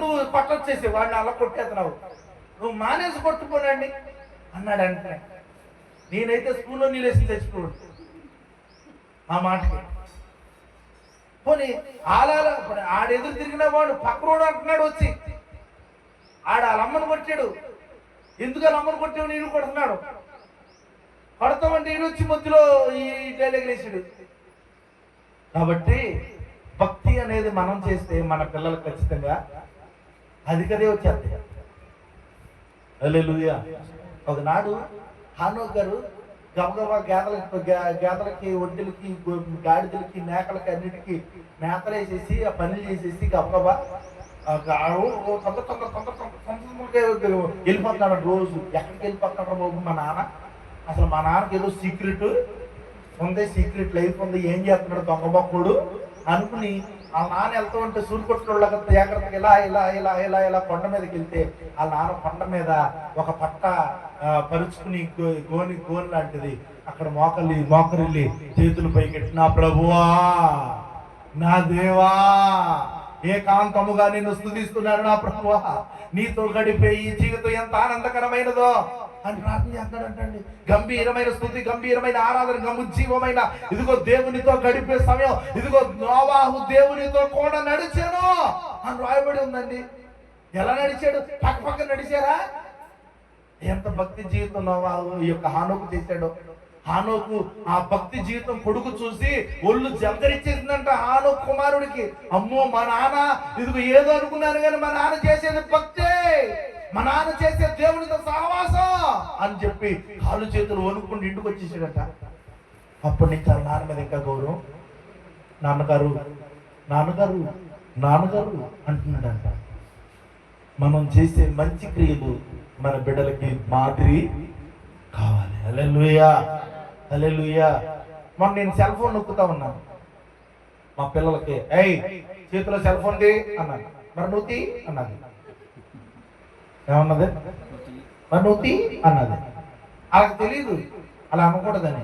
నువ్వు కొట్టొచ్చేసి వాడిని అలా కొట్టేస్తున్నావు, నువ్వు మానేసి కొట్టుకోనండి అన్నాడు. అంటే నేనైతే స్కూల్లో నీళ్ళేసి తెచ్చుకోడు ఆ మాటకి. పోనీ ఆడెదురు తిరిగిన వాడు పక్కనోడు అంటున్నాడు వచ్చి, వాళ్ళ అమ్మను కొట్టాడు. ఎందుకు వాళ్ళ అమ్మను కొట్టావు, నేను కొడుతున్నాడు. కొడతామంటే ఈయన వచ్చి మధ్యలో ఈ డైలాగులేసాడు. కాబట్టి భక్తి అనేది మనం చేస్తే మన పిల్లలు ఖచ్చితంగా అధికదే వచ్చేస్తాయి. హల్లెలూయా. ఒకనాడు హానోకు గారు గబగబా గేదలకి ఒడ్డులకి గాడిదలకి మేకలకి అన్నిటికీ మేతలు వేసేసి ఆ పనులు చేసేసి గబగబా వెళ్ళిపోతున్నాడు. రోజు ఎక్కడికి వెళ్ళిపోతున్నాడు బాబు మా నాన్న, అసలు మా నాన్నకి ఏదో సీక్రెట్ ఉంది, సీక్రెట్ లైఫ్ ఉంది, ఏం చేస్తున్నాడు దొంగబొక్కుడు అనుకుని ఆ నాన్న వెళ్తూ ఉంటే సూర్యకొట్టులో జాగ్రత్తగా ఇలా ఇలా ఇలా ఇలా ఇలా కొండ మీదకి వెళ్తే ఆ నాన్న కొండ మీద ఒక పట్ట పరుచుకుని గోని లాంటిది అక్కడ మోకరిల్లి చేతులు పైకెట్టి, నా ప్రభువా నా దేవా ఏకాంతముగా నిన్ను స్తుతిస్తున్నాడు నా ప్రభువా, నీతో గడిపే ఈ జీవితం ఎంత ఆనందకరమైనదో అని ప్రార్థన చేస్తాడంటండి. గంభీరమైన స్తుతి, గంభీరమైన ఆరాధన, ఉజ్జీవమైన ఇదిగో దేవునితో గడిపే సమయం, ఇదిగో నోవాహు దేవునితో కూడా నడిచాను అని రాయబడి ఉందండి. ఎలా నడిచాడు? పక్క నడిచారా? ఎంత భక్తి జీవితం నోవాహు ఈ యొక్క హానోకు చేశాడు. హానోకు ఆ భక్తి జీవితం కొడుకు చూసి ఒళ్ళు జందరిచ్చేసిందంట హానోకు కుమారుడికి. అమ్మో మా నాన్న ఇదిగో ఏదో అనుకున్నాను కానీ మా నాన్న చేసేది భక్తే, మా నాన్న చేసే దేవునితో సహవాసం అని చెప్పి కాళ్ళు చేతులు వణుకుని ఇంటికి వచ్చేసాడట. అప్పటి నుంచి ఆ నాన్న మీద ఇంకా గౌరవం. నాన్నగారు నాన్నగారు నాన్నగారు అంటున్నాడంట. మనం చేసే మంచి క్రియలు మన బిడ్డలకి మాదిరి కావాలి. హల్లెలూయా హల్లెలూయా. మొన్న నేను సెల్ ఫోన్ నొక్కుతా ఉన్నాను మా పిల్లలకి, చేతిలో సెల్ ఫోన్ ది అన్నాను. మరి నువ్వు అన్నది, ఏమన్నది? మరి నువ్వు అన్నది. వాళ్ళకి తెలియదు అలా అనకూడదని,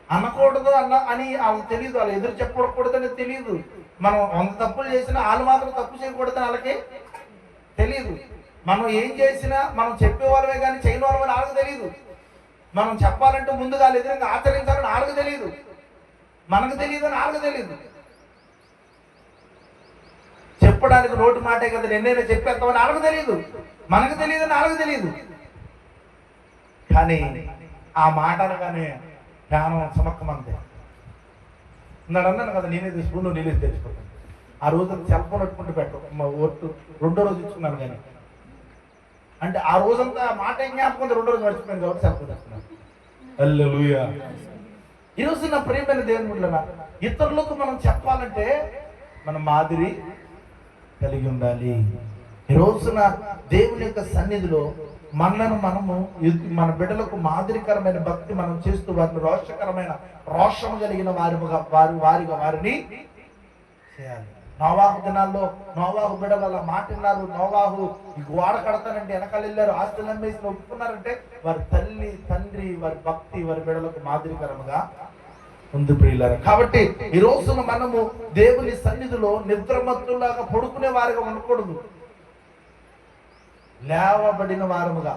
అనకూడదు అని వాళ్ళకి తెలియదు, వాళ్ళు ఎదురు చెప్పకూడదని తెలియదు. మనం 100 తప్పులు చేసినా వాళ్ళు మాత్రం తప్పు చేయకూడదని వాళ్ళకి తెలియదు. మనం ఏం చేసినా మనం చెప్పేవాళ్ళమే కానీ చేయని వాళ్ళమని వాళ్ళకి తెలియదు. మనం చెప్పాలంటే ముందుగా ఎదురుగా ఆచరించాలని వాళ్ళకి తెలియదు, మనకు తెలియదు అని వాళ్ళకి తెలియదు. చెప్పడానికి నోటి మాటే కదా ఎన్నైనా చెప్పేస్తామని వాళ్ళకి తెలియదు, మనకు తెలియదు అని వాళ్ళకి తెలియదు. కానీ ఆ మాట అనగానే జ్ఞానం సమక్కమంతే. ఉన్నాడు అన్నాను కదా, నేనే స్పూన్ నీళ్ళు తెచ్చుకుంటాను. ఆ రోజు సెల్ ఫోన్ పెట్టుకుంటూ ఒట్టు 2వ రోజు ఇచ్చుకున్నాను. కానీ అంటే ఆ రోజంతా మాట ఏం జ్ఞాపకం, 2వ రోజు మర్చిపోయింది కాబట్టి సెల్ ఫోన్ తెచ్చుకున్నాను. హల్లెలూయా. ఈరోజు నా ప్రియమైన దేవుని బిడ్డలారా, ఇతరులకు మనం చెప్పాలంటే మన మాదిరి కలిగి ఉండాలి. ఈ రోజున దేవుని యొక్క సన్నిధిలో మనము మన బిడ్డలకు మాదిరికరమైన భక్తి మనం చేస్తూ వారిని రోషము కలిగిన వారిని చేయాలి. నోవాహు దినాల్లో నోవాహు బిడ్డలు అలా మాట విన్నారు. నోవాహు ఈ గోడ కడతానంటే వెనకాల వెళ్ళారు, ఆస్తులు అమ్మేసి ఒప్పుకున్నారంటే వారి తల్లి తండ్రి వారి భక్తి వారి బిడ్డలకు మాదిరికరముగా ఉంది ప్రియులారా. కాబట్టి ఈ రోజున మనము దేవుని సన్నిధిలో నిద్రమత్తులాగా పడుకునే వారిగా ఉండకూడదు, లేవబడిన వారముగా.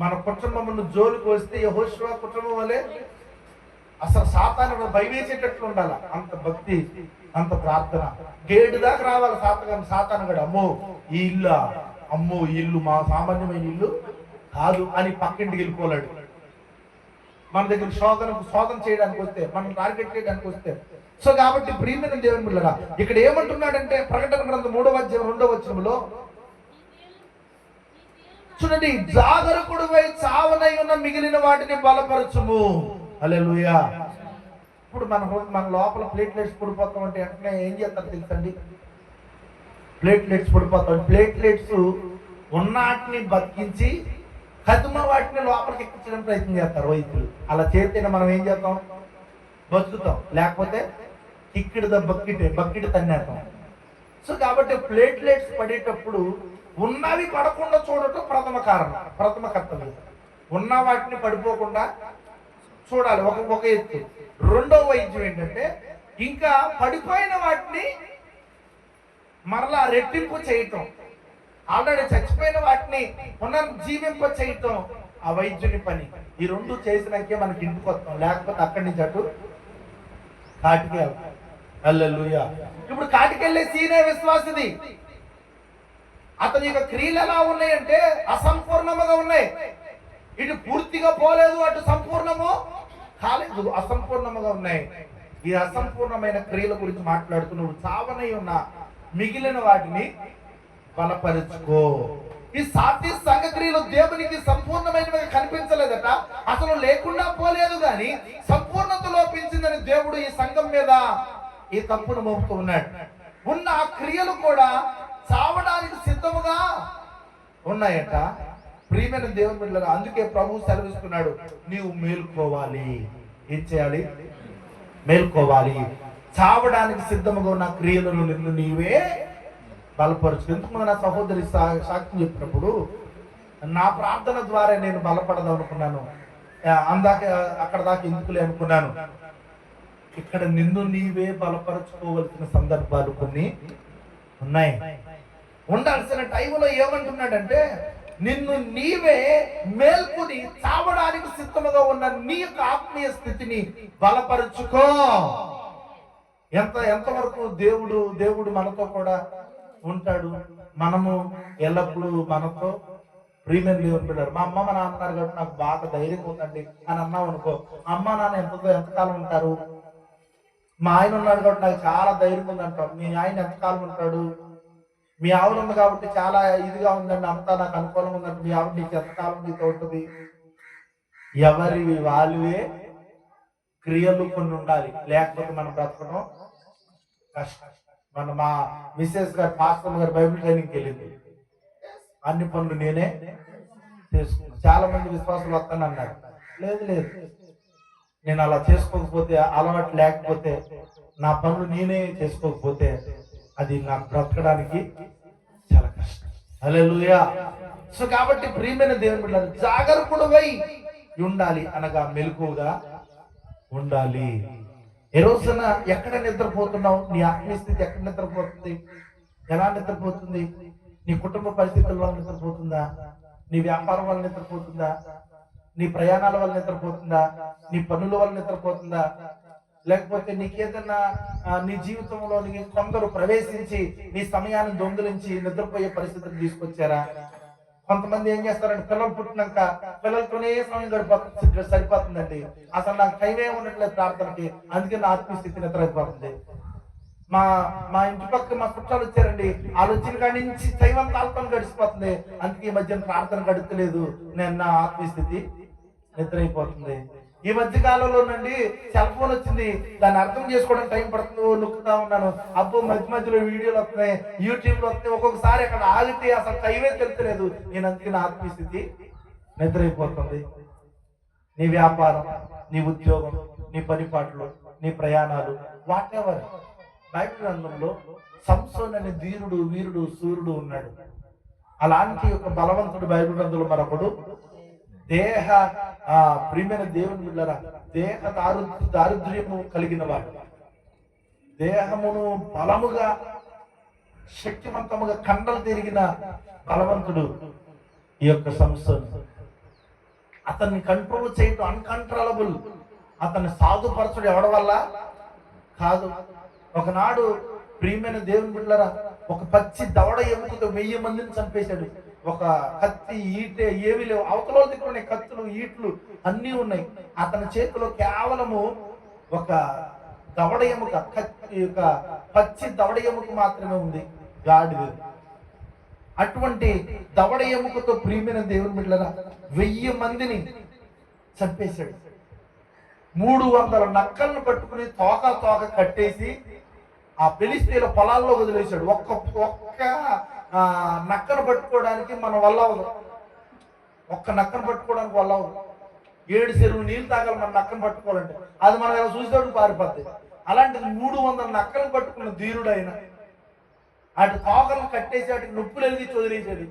మన కుటుంబమును జోలికి వస్తే యెహోషువ కుటుంబం వలె అసలు సాతాను భయవేసేటట్లు ఉండాలి, అంత భక్తి, అంత ప్రార్థన. గేటు దాకా రావాలి సాతాను గడు. అమ్మో ఈ ఇల్లు, అమ్మో ఈ ఇల్లు మా సామాన్యమైన ఇల్లు కాదు అని పక్కింటికి వెళ్ళిపోలేడు. మన దగ్గర శోధన చేయడానికి వస్తే, మనం టార్గెట్ చేయడానికి వస్తే. సో కాబట్టి ప్రియమైన దేవుని బిడ్డలారా, ఇక్కడ ఏమంటున్నాడంటే ప్రకటన గ్రంథం 3వ అధ్యాయం 2వ వచనంలో చూడండి, జాగరూకుడివై చావనై ఉన్న మిగిలిన వాటిని బలపరచుము. హల్లెలూయా. ఇప్పుడు మన లోపల ప్లేట్లెట్స్ పడిపోతాం అంటే వెంటనే ఏం చేస్తారు తెలుసండి? ప్లేట్లెట్స్ పడిపోతాం. ప్లేట్లెట్స్ ఉన్నాటిని బతికించి కదుమ వాటిని లోపలికి ఎక్కించడం ప్రయత్నం చేస్తారు వైద్యులు. అలా చేస్తేనే మనం ఏం చేస్తాం? బతుకుతాం. లేకపోతే బక్కిటి తన్నేస్తాం. సో కాబట్టి ప్లేట్లెట్స్ పడేటప్పుడు ఉన్నవి పడకుండా చూడటం ప్రథమ కర్తవ్యం. ఉన్న వాటిని పడిపోకుండా చూడాలి, ఒక ఎత్తు. రెండవ వైద్యం ఏంటంటే ఇంకా పడిపోయిన వాటిని మరలా రెట్టింపు చేయటం, ఆల్రెడీ చచ్చిపోయిన వాటిని పునర్జీవింప చేయటం ఆ వైద్యుని పని. ఈ రెండు చేసినాకే మనకి ఇంటికి వస్తాం, లేకపోతే అక్కడి నుంచి అటు కాటికి వెళ్తాం. హల్లెలూయా. ఇప్పుడు కాటికెళ్ళే సీనే విశ్వాసిది. అతని యొక్క క్రియలు ఎలా ఉన్నాయంటే అసంపూర్ణముగా ఉన్నాయి. ఇటు పూర్తిగా పోలేదు, అటు సంపూర్ణము కాలేదు, అసంపూర్ణముగా ఉన్నాయి. ఈ అసంపూర్ణమైన క్రియల గురించి మాట్లాడుతూ నువ్వు చావనై ఉన్న మిగిలిన వాటిని బలపరుచుకో. ఈ సాధ్య సంఘక్రియలు దేవునికి సంపూర్ణమైనవిగా కనిపించలేదట, అసలు లేకుండా పోలేదు, కానీ సంపూర్ణత లోపించిందని దేవుడు ఈ సంఘం మీద ఈ తప్పును మోపుతూ ఉన్నాడు. ఉన్న ఆ క్రియలు కూడా చావడానికి సిద్ధముగా ఉన్నాయట. ప్రియమైన దేవుని బిడ్డలారా, అందుకే ప్రభువు సెలవిస్తున్నాడు, నీవు మేల్కోవాలి. ఏం చేయాలి? మేల్కోవాలి. చావడానికి సిద్ధముగా ఉన్న క్రియలను నిన్ను నీవే బలపరచు. ఎందుకు నా సహోదరి సాక్ష్యం చెప్పినప్పుడు నా ప్రార్థన ద్వారా నేను బలపడదాం అనుకున్నాను, అక్కడ దాకా ఎందుకులే అనుకున్నాను. ఇక్కడ నిన్ను నీవే బలపరచుకోవలసిన సందర్భాలు కొన్ని ఉన్నాయి. ఉండాల్సిన టైంలో ఏమంటున్నాడంటే నిన్ను నీవే మేల్కొని చావడానికి సిద్ధముగా ఉన్న నీ యొక్క ఆత్మీయ స్థితిని బలపరుచుకో. ఎంతవరకు దేవుడు మనతో కూడా ఉంటాడు, మనము ఎల్లప్పుడూ మనతో. ప్రియమైన దేవుని బిడ్డలారా, మా అమ్మ మా నాన్న అన్నారు కాబట్టి నాకు బాగా ధైర్యం ఉందండి అని అన్నావు అనుకో, అమ్మ నాన్న ఎంతకాలం ఉంటారు? మా ఆయన ఉన్నాడు కాబట్టి నాకు చాలా ధైర్యం ఉంది అంటాం. మీ ఆయన ఎంతకాలం ఉంటాడు? మీ ఆవిడ ఉంది కాబట్టి చాలా ఇదిగా ఉందండి, అంతా నాకు అనుకూలంగా ఉందంటే మీ ఆవిడ నీకు ఎంతకాలం నీతో ఉంటుంది? ఎవరివి వాళ్ళవే క్రియలు కొన్ని ఉండాలి, లేకపోతే మనం బ్రతకడం కష్టం. మా మిస్సెస్ గారు, పాస్టర్ గారు బైబిల్ ట్రైనింగ్కి వెళ్ళింది, అన్ని పనులు నేనే చేసుకున్నాను. చాలా మంది విశ్వాసులు వస్తాను అన్నారు. లేదు, నేను అలా చేసుకోకపోతే, అలవాటు లేకపోతే, నా పనులు నేనే చేసుకోకపోతే అది నాకు బ్రతకడానికి చాలా కష్టం. హల్లెలూయా. సో కాబట్టి ప్రియమైన దేవుని బిడ్డలారా, జాగరూకుడివై ఉండాలి అనగా మెలకువగా ఉండాలి. ఏ రోజున ఎక్కడ నిద్రపోతున్నావు? నీ ఆత్మీయ స్థితి ఎక్కడ నిద్రపోతుంది? ఎలా నిద్రపోతుంది? నీ కుటుంబ పరిస్థితుల వల్ల నిద్రపోతుందా? నీ వ్యాపారం వల్ల నిద్రపోతుందా? నీ ప్రయాణాల వల్ల నిద్రపోతుందా? నీ పనుల వల్ల నిద్రపోతుందా? లేకపోతే నీకేదన్నా నీ జీవితంలో కొందరు ప్రవేశించి నీ సమయాన్ని దొంగిలించి నిద్రపోయే పరిస్థితిని తీసుకొచ్చారా? కొంతమంది ఏం చేస్తారంటే పిల్లలు పుట్టినాక పిల్లలతోనే సమయం గడిపోతుంది, సరిపోతుందండి, అసలు నాకు టైమే ఉండట్లేదు ప్రార్థనకి, అందుకే నా ఆత్మీయ స్థితి నిద్ర అయిపోతుంది. మా ఇంటి పక్క మా చుట్టాలు వచ్చారండి, వాళ్ళు వచ్చిన కాడి నుంచి టైం అంతా ఆల్పన గడిచిపోతుంది, అందుకే ఈ మధ్య ప్రార్థన గడుపుతలేదు, నేను నా ఆత్మీయ స్థితి నిద్ర అయిపోతుంది. ఈ మధ్య కాలంలో నుండి సెల్ ఫోన్ వచ్చింది, దాన్ని అర్థం చేసుకోవడం టైం పడుతుందో నొక్కుతా ఉన్నాను. అబ్బో మధ్యలో వీడియోలు వస్తున్నాయి, యూట్యూబ్లో వస్తున్నాయి, ఒక్కొక్కసారి అక్కడ ఆగితే అసలు టైమే తెలుస్తలేదు. నేను అందుకే నా ఆత్మీయ స్థితి నిద్ర అయిపోతుంది. నీ వ్యాపారం, నీ ఉద్యోగం, నీ పనిపాట్లు, నీ ప్రయాణాలు, వాట్ ఎవర్. బైబిల్ గ్రంథంలో సంసోను అనే ధీరుడు, వీరుడు, సూర్యుడు ఉన్నాడు. అలాంటి ఒక బలవంతుడు బైబిల్ గ్రంథంలో మరొకడు. ప్రియమైన దేవుని బిడ్డలారా, దేహ దారిద్ర్యము కలిగిన వాడు, దేహమును బలముగా శక్తివంతముగా కండలు తిరిగిన బలవంతుడు ఈ యొక్క సంసోను. అతన్ని కంట్రోల్ చేయటం అన్కంట్రోలబుల్, అతన్ని సాధుపరచుడు ఎవడి వల్ల కాదు. ఒకనాడు ప్రియమైన దేవుని బిడ్డలారా, ఒక పచ్చి దవడ ఎముకతో 1000 మందిని చంపేశాడు. ఒక కత్తి, ఈటె ఏవి లేవు, అవతల దిక్కునే కత్తులు, ఈట్లు అన్నీ ఉన్నాయి. అతని చేతిలో కేవలము ఒక దవడ ఎముక, ఒక పచ్చి దవడ ఎముక మాత్రమే ఉంది, గాడిద. అటువంటి దవడ ఎముకతో ప్రియమైన దేవుని బిడ్డలారా 1000 మందిని చంపేశాడు. 300 నక్కలను పట్టుకుని తోక కట్టేసి ఆ ఫిలిష్తీయుల పొలాల్లో వదిలేశాడు. ఒక్క నక్కను పట్టుకోవడానికి మన వల్ల అవ్వదు. ఒక్క నక్కను పట్టుకోవడానికి వల్ల అవ్వదు. 7 చెరువు నీళ్ళు తాగాలి మన నక్కను పట్టుకోవాలంటే. అది మనం ఇలా చూసేవాడు పారిపోద్ది. అలాంటిది 300 నక్కలను పట్టుకున్న ధీరుడు ఆయన. అటు తోకలను కట్టేసి వాటికి నొప్పులు వెలిగించి వదిలేసాడు.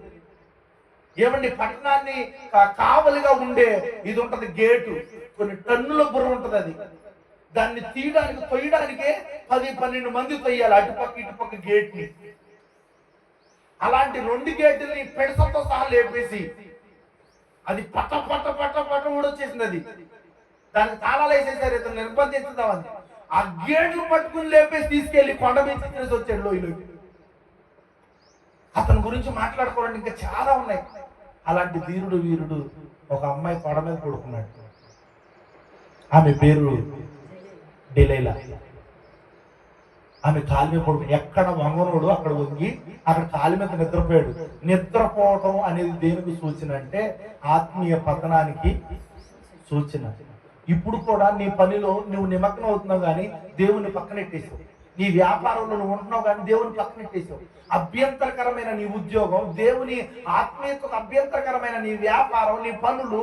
ఏమండి, పట్టణాన్ని కావలిగా ఉండే ఇది ఉంటది గేటు, కొన్ని టన్నుల బుర్ర ఉంటది. అది దాన్ని తీయడానికి తొయ్యడానికే 10-12 మంది తొయ్యాలి, అటుపక్క ఇటుపక్క గేట్ ని. అలాంటి 2 గేట్లని పెడసతో సహా లేపేసి అది పట్ట పట్ట పట్ట పట్ట ఊడొచ్చేసింది. అది దానికి తాళాలు వేసేసారు, ఇతను నిర్బంధించుదామని. ఆ గేట్లు పట్టుకుని లేపేసి తీసుకెళ్లి కొండ మీద తీసుకెళ్ళి వచ్చాడు లోయలోకి. అతని గురించి మాట్లాడుకోవాలంటే ఇంకా చాలా ఉన్నాయి. అలాంటి ధీరుడు వీరుడు ఒక అమ్మాయి కొండ మీద పడుకున్నాడు. ఆమె పేరు డిలైలా. ఆమె కాలి మీద పడుకుని ఎక్కడ వంగనోడు అక్కడ వంగి అక్కడ కాలి మీద నిద్రపోయాడు. నిద్రపోవటం అనేది దేనికి సూచన అంటే ఆత్మీయ పతనానికి సూచన. ఇప్పుడు కూడా నీ పనిలో నువ్వు నిమగ్నం అవుతున్నావు కానీ దేవుని పక్కనెట్టేసావు. నీ వ్యాపారంలో నువ్వు ఉంటున్నావు కానీ దేవుని పక్కనెట్టేసావు. అభ్యంతరకరమైన నీ ఉద్యోగం, దేవుని ఆత్మీయతకు అభ్యంతరకరమైన నీ వ్యాపారం, నీ పనులు,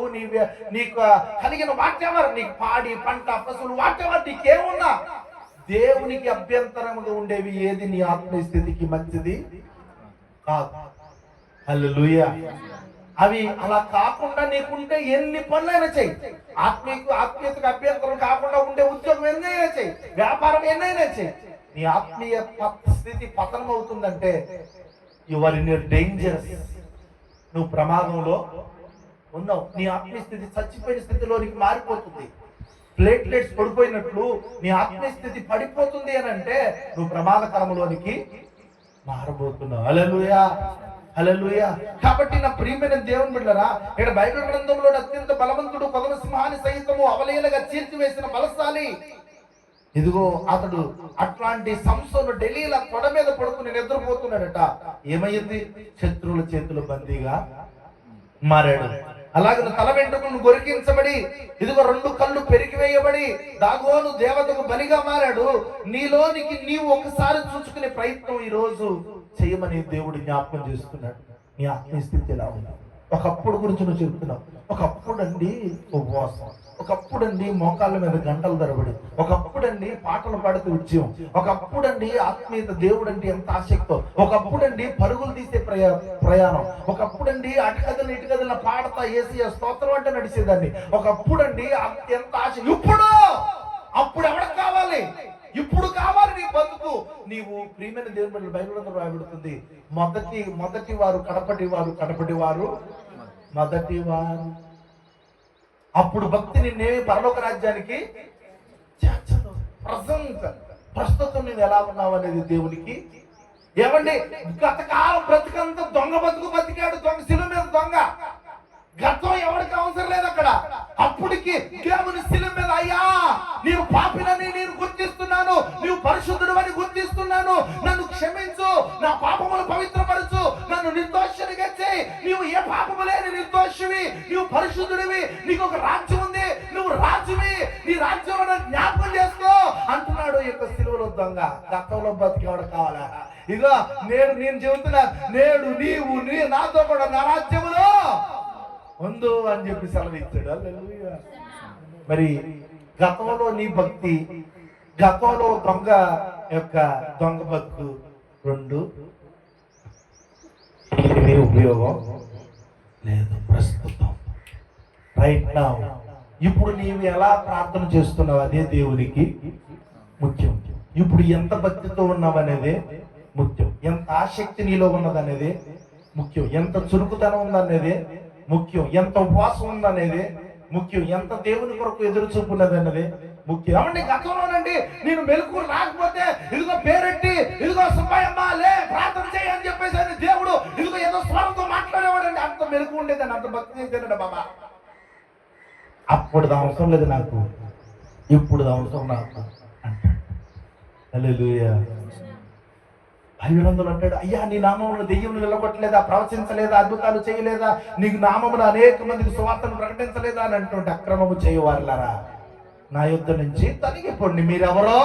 నీకు కలిగిన వాటెవర్, నీకు పాడి పంట పశువులు వాటెవర్ నీకేమున్నా దేవునికి అభ్యంతరముగా ఉండేవి ఏది నీ ఆత్మీయ స్థితికి మంచిది కాదు. హల్లెలూయా. అవి అలా కాకుండా నీకుంటే ఎన్ని పనులైనా చెయ్యి. ఆత్మీయతకు అభ్యంతరం కాకుండా ఉండే ఉద్యోగం ఎన్నైనా చెయ్యి, వ్యాపారం ఎన్నైనా చెయ్యి. నీ ఆత్మీయ స్థితి పతనం అవుతుందంటే యు ఆర్ ఇన్ డేంజర్. నువ్వు ప్రమాదంలో ఉన్నావు. నీ ఆత్మీయ స్థితి చచ్చిపోయిన స్థితిలోనికి మారిపోతుంది. ప్లేట్లెట్స్ పడిపోయినట్లు నీ ఆత్మీయ స్థితి పడిపోతుంది అని అంటే నువ్వు ప్రమాదకరంలోనికి మారబోతున్నావు. హల్లెలూయా, హల్లెలూయా. కాబట్టి నా ప్రియమైన దేవుని బిడ్డలారా, ఇక్కడ బైబిల్ గ్రంథంలో అత్యంత బలవంతుడు, కొదమ సింహాన్ని సైతము అవలీలగా చీల్చివేసిన బలశాలి. ఇదిగో అతడు అట్లాంటి సంసోను ఢిల్లీల తొడ మీద పడుకుని నిద్రపోతున్నాడట. ఏమైంది? శత్రువుల చేతుల బందీగా మారాడు. అలాగే తల వెంట్రుకలను గొరికించబడి, ఇదిగో 2 కళ్ళు పెరిగివేయబడి దాగోను దేవతకు బలిగా మారాడు. నీలోనికి నీవు ఒకసారి చూసుకునే ప్రయత్నం ఈ రోజు చేయమని దేవుడు జ్ఞాపకం చేస్తున్నాడు. నీ ఆత్మీయ స్థితి ఎలా ఉంది? ఒకప్పుడు గురించి నువ్వు చెప్తున్నావు. ఒకప్పుడండి ఉపవాసం, ఒకప్పుడండి మోకాళ్ళ మీద గంటల తరబడి, ఒకప్పుడండి పాటలు పాడుతూ ఉద్యమం, ఒకప్పుడండి ఆత్మీయత, దేవుడు అంటే ఎంత ఆసక్తో, ఒకప్పుడండి పరుగులు తీసే ప్రయాణం, ఒకప్పుడండి అటుకదలు ఇటుకదల పాడతా ఏసీ స్తోత్రం అంటే నడిచేదాన్ని, ఒకప్పుడండి ఎంత ఆశ. అప్పుడు ఎవరికి కావాలి? ఇప్పుడు కావాలి నీ బతుకు. నీవు ప్రియమైన దేవుని బిడ్డలు బైబిల్ గ్రంథంలో రాయబడుతుంది, మొదటి వారు కడపటి వారు మొదటి వారు. అప్పుడు భక్తి నిన్నేమి పరలోక రాజ్యానికి చేర్చదు. ప్రస్తుతం నేను ఎలా ఉన్నావు అనేది దేవునికి. ఏమండి, గతకాలం బ్రతికంతా దొంగ బతుకు బతికాడు, దొంగ శిలువ మీద దొంగ. గతం ఎవరికి అవసరం లేదు అక్కడ. అప్పటికి దేవుని శిలువ మీద, అయ్యా నేను పాపినని నేను గుర్తిస్తున్నాను, నీవు పరిశుద్ధుడు అని గుర్తిస్తున్నాను, నన్ను క్షమించు, నా పాపములు పవిత్రపరచు, నన్ను నిర్దోషిగా చేయి. నీవు ఏ పాపము లేని నిర్దోషివి, నీవు పరిశుద్ధుడివి, నీకు ఒక రాజ్యం ఉంది, నువ్వు రాజువి, నీ రాజ్యం జ్ఞాపకం చేసుకో అంటున్నాడు ఈ యొక్క శిలువలో దొంగ. గతంలో బతికేవాడు కావాలా? ఇదో నేను చెబుతున్నా, నేడు నీవు నాతో కూడా నా రాజ్యములో ఉందో అని చెప్పి సెలవు ఇచ్చాడు. హల్లెలూయా. మరి గతంలో నీ భక్తి, గతంలో దొంగ బతుకు రెండు ఉపయోగం లేదు. ప్రస్తుతం రైట్ నౌ ఇప్పుడు నీవు ఎలా ప్రార్థన చేస్తున్నావు అదే దేవునికి ముఖ్యం. ఇప్పుడు ఎంత భక్తితో ఉన్నావు అనేదే ముఖ్యం. ఎంత ఆసక్తి నీలో ఉన్నదనేదే ముఖ్యం. ఎంత చురుకుతనం ఉందనేదే ముఖ్యం. ఎంత ఉపవాసం ఉందనేది ముఖ్యం. ఎంత దేవుని కొరకు ఎదురు చూపున్నది అన్నది ముఖ్యం. ఏమండి గతంలోనండి నేను మెలకు రాకపోతే ఇదిగో పేరెట్టి ఇదిగో సుబ్బయ్యమ్మ లే ప్రార్థన చేయి అని చెప్పేసి అని దేవుడు ఇదిగో ఏదో స్వరంతో మాట్లాడేవాడండి. అంత మెలకు ఉండేదండి, అంత భక్తి చేశానండి బాబా. అప్పుడు అవసరం లేదు నాకు, ఇప్పుడు అవసరం నాకు అంటాడు. హల్లెలూయా. అయ్యునందులు అంటాడు, అయ్యా నీ నామమును దెయ్యములు నిలబట్టలేదా, ప్రవచించలేదా, అద్భుతాలు చేయలేదా, నీకు నామమును అనేక మందికి సువార్తను ప్రకటించలేదా అని అంటుంటే, అక్రమము చేయవారులారా నా యుద్ధ నుంచి తొలగిపోండి. మీరెవరో,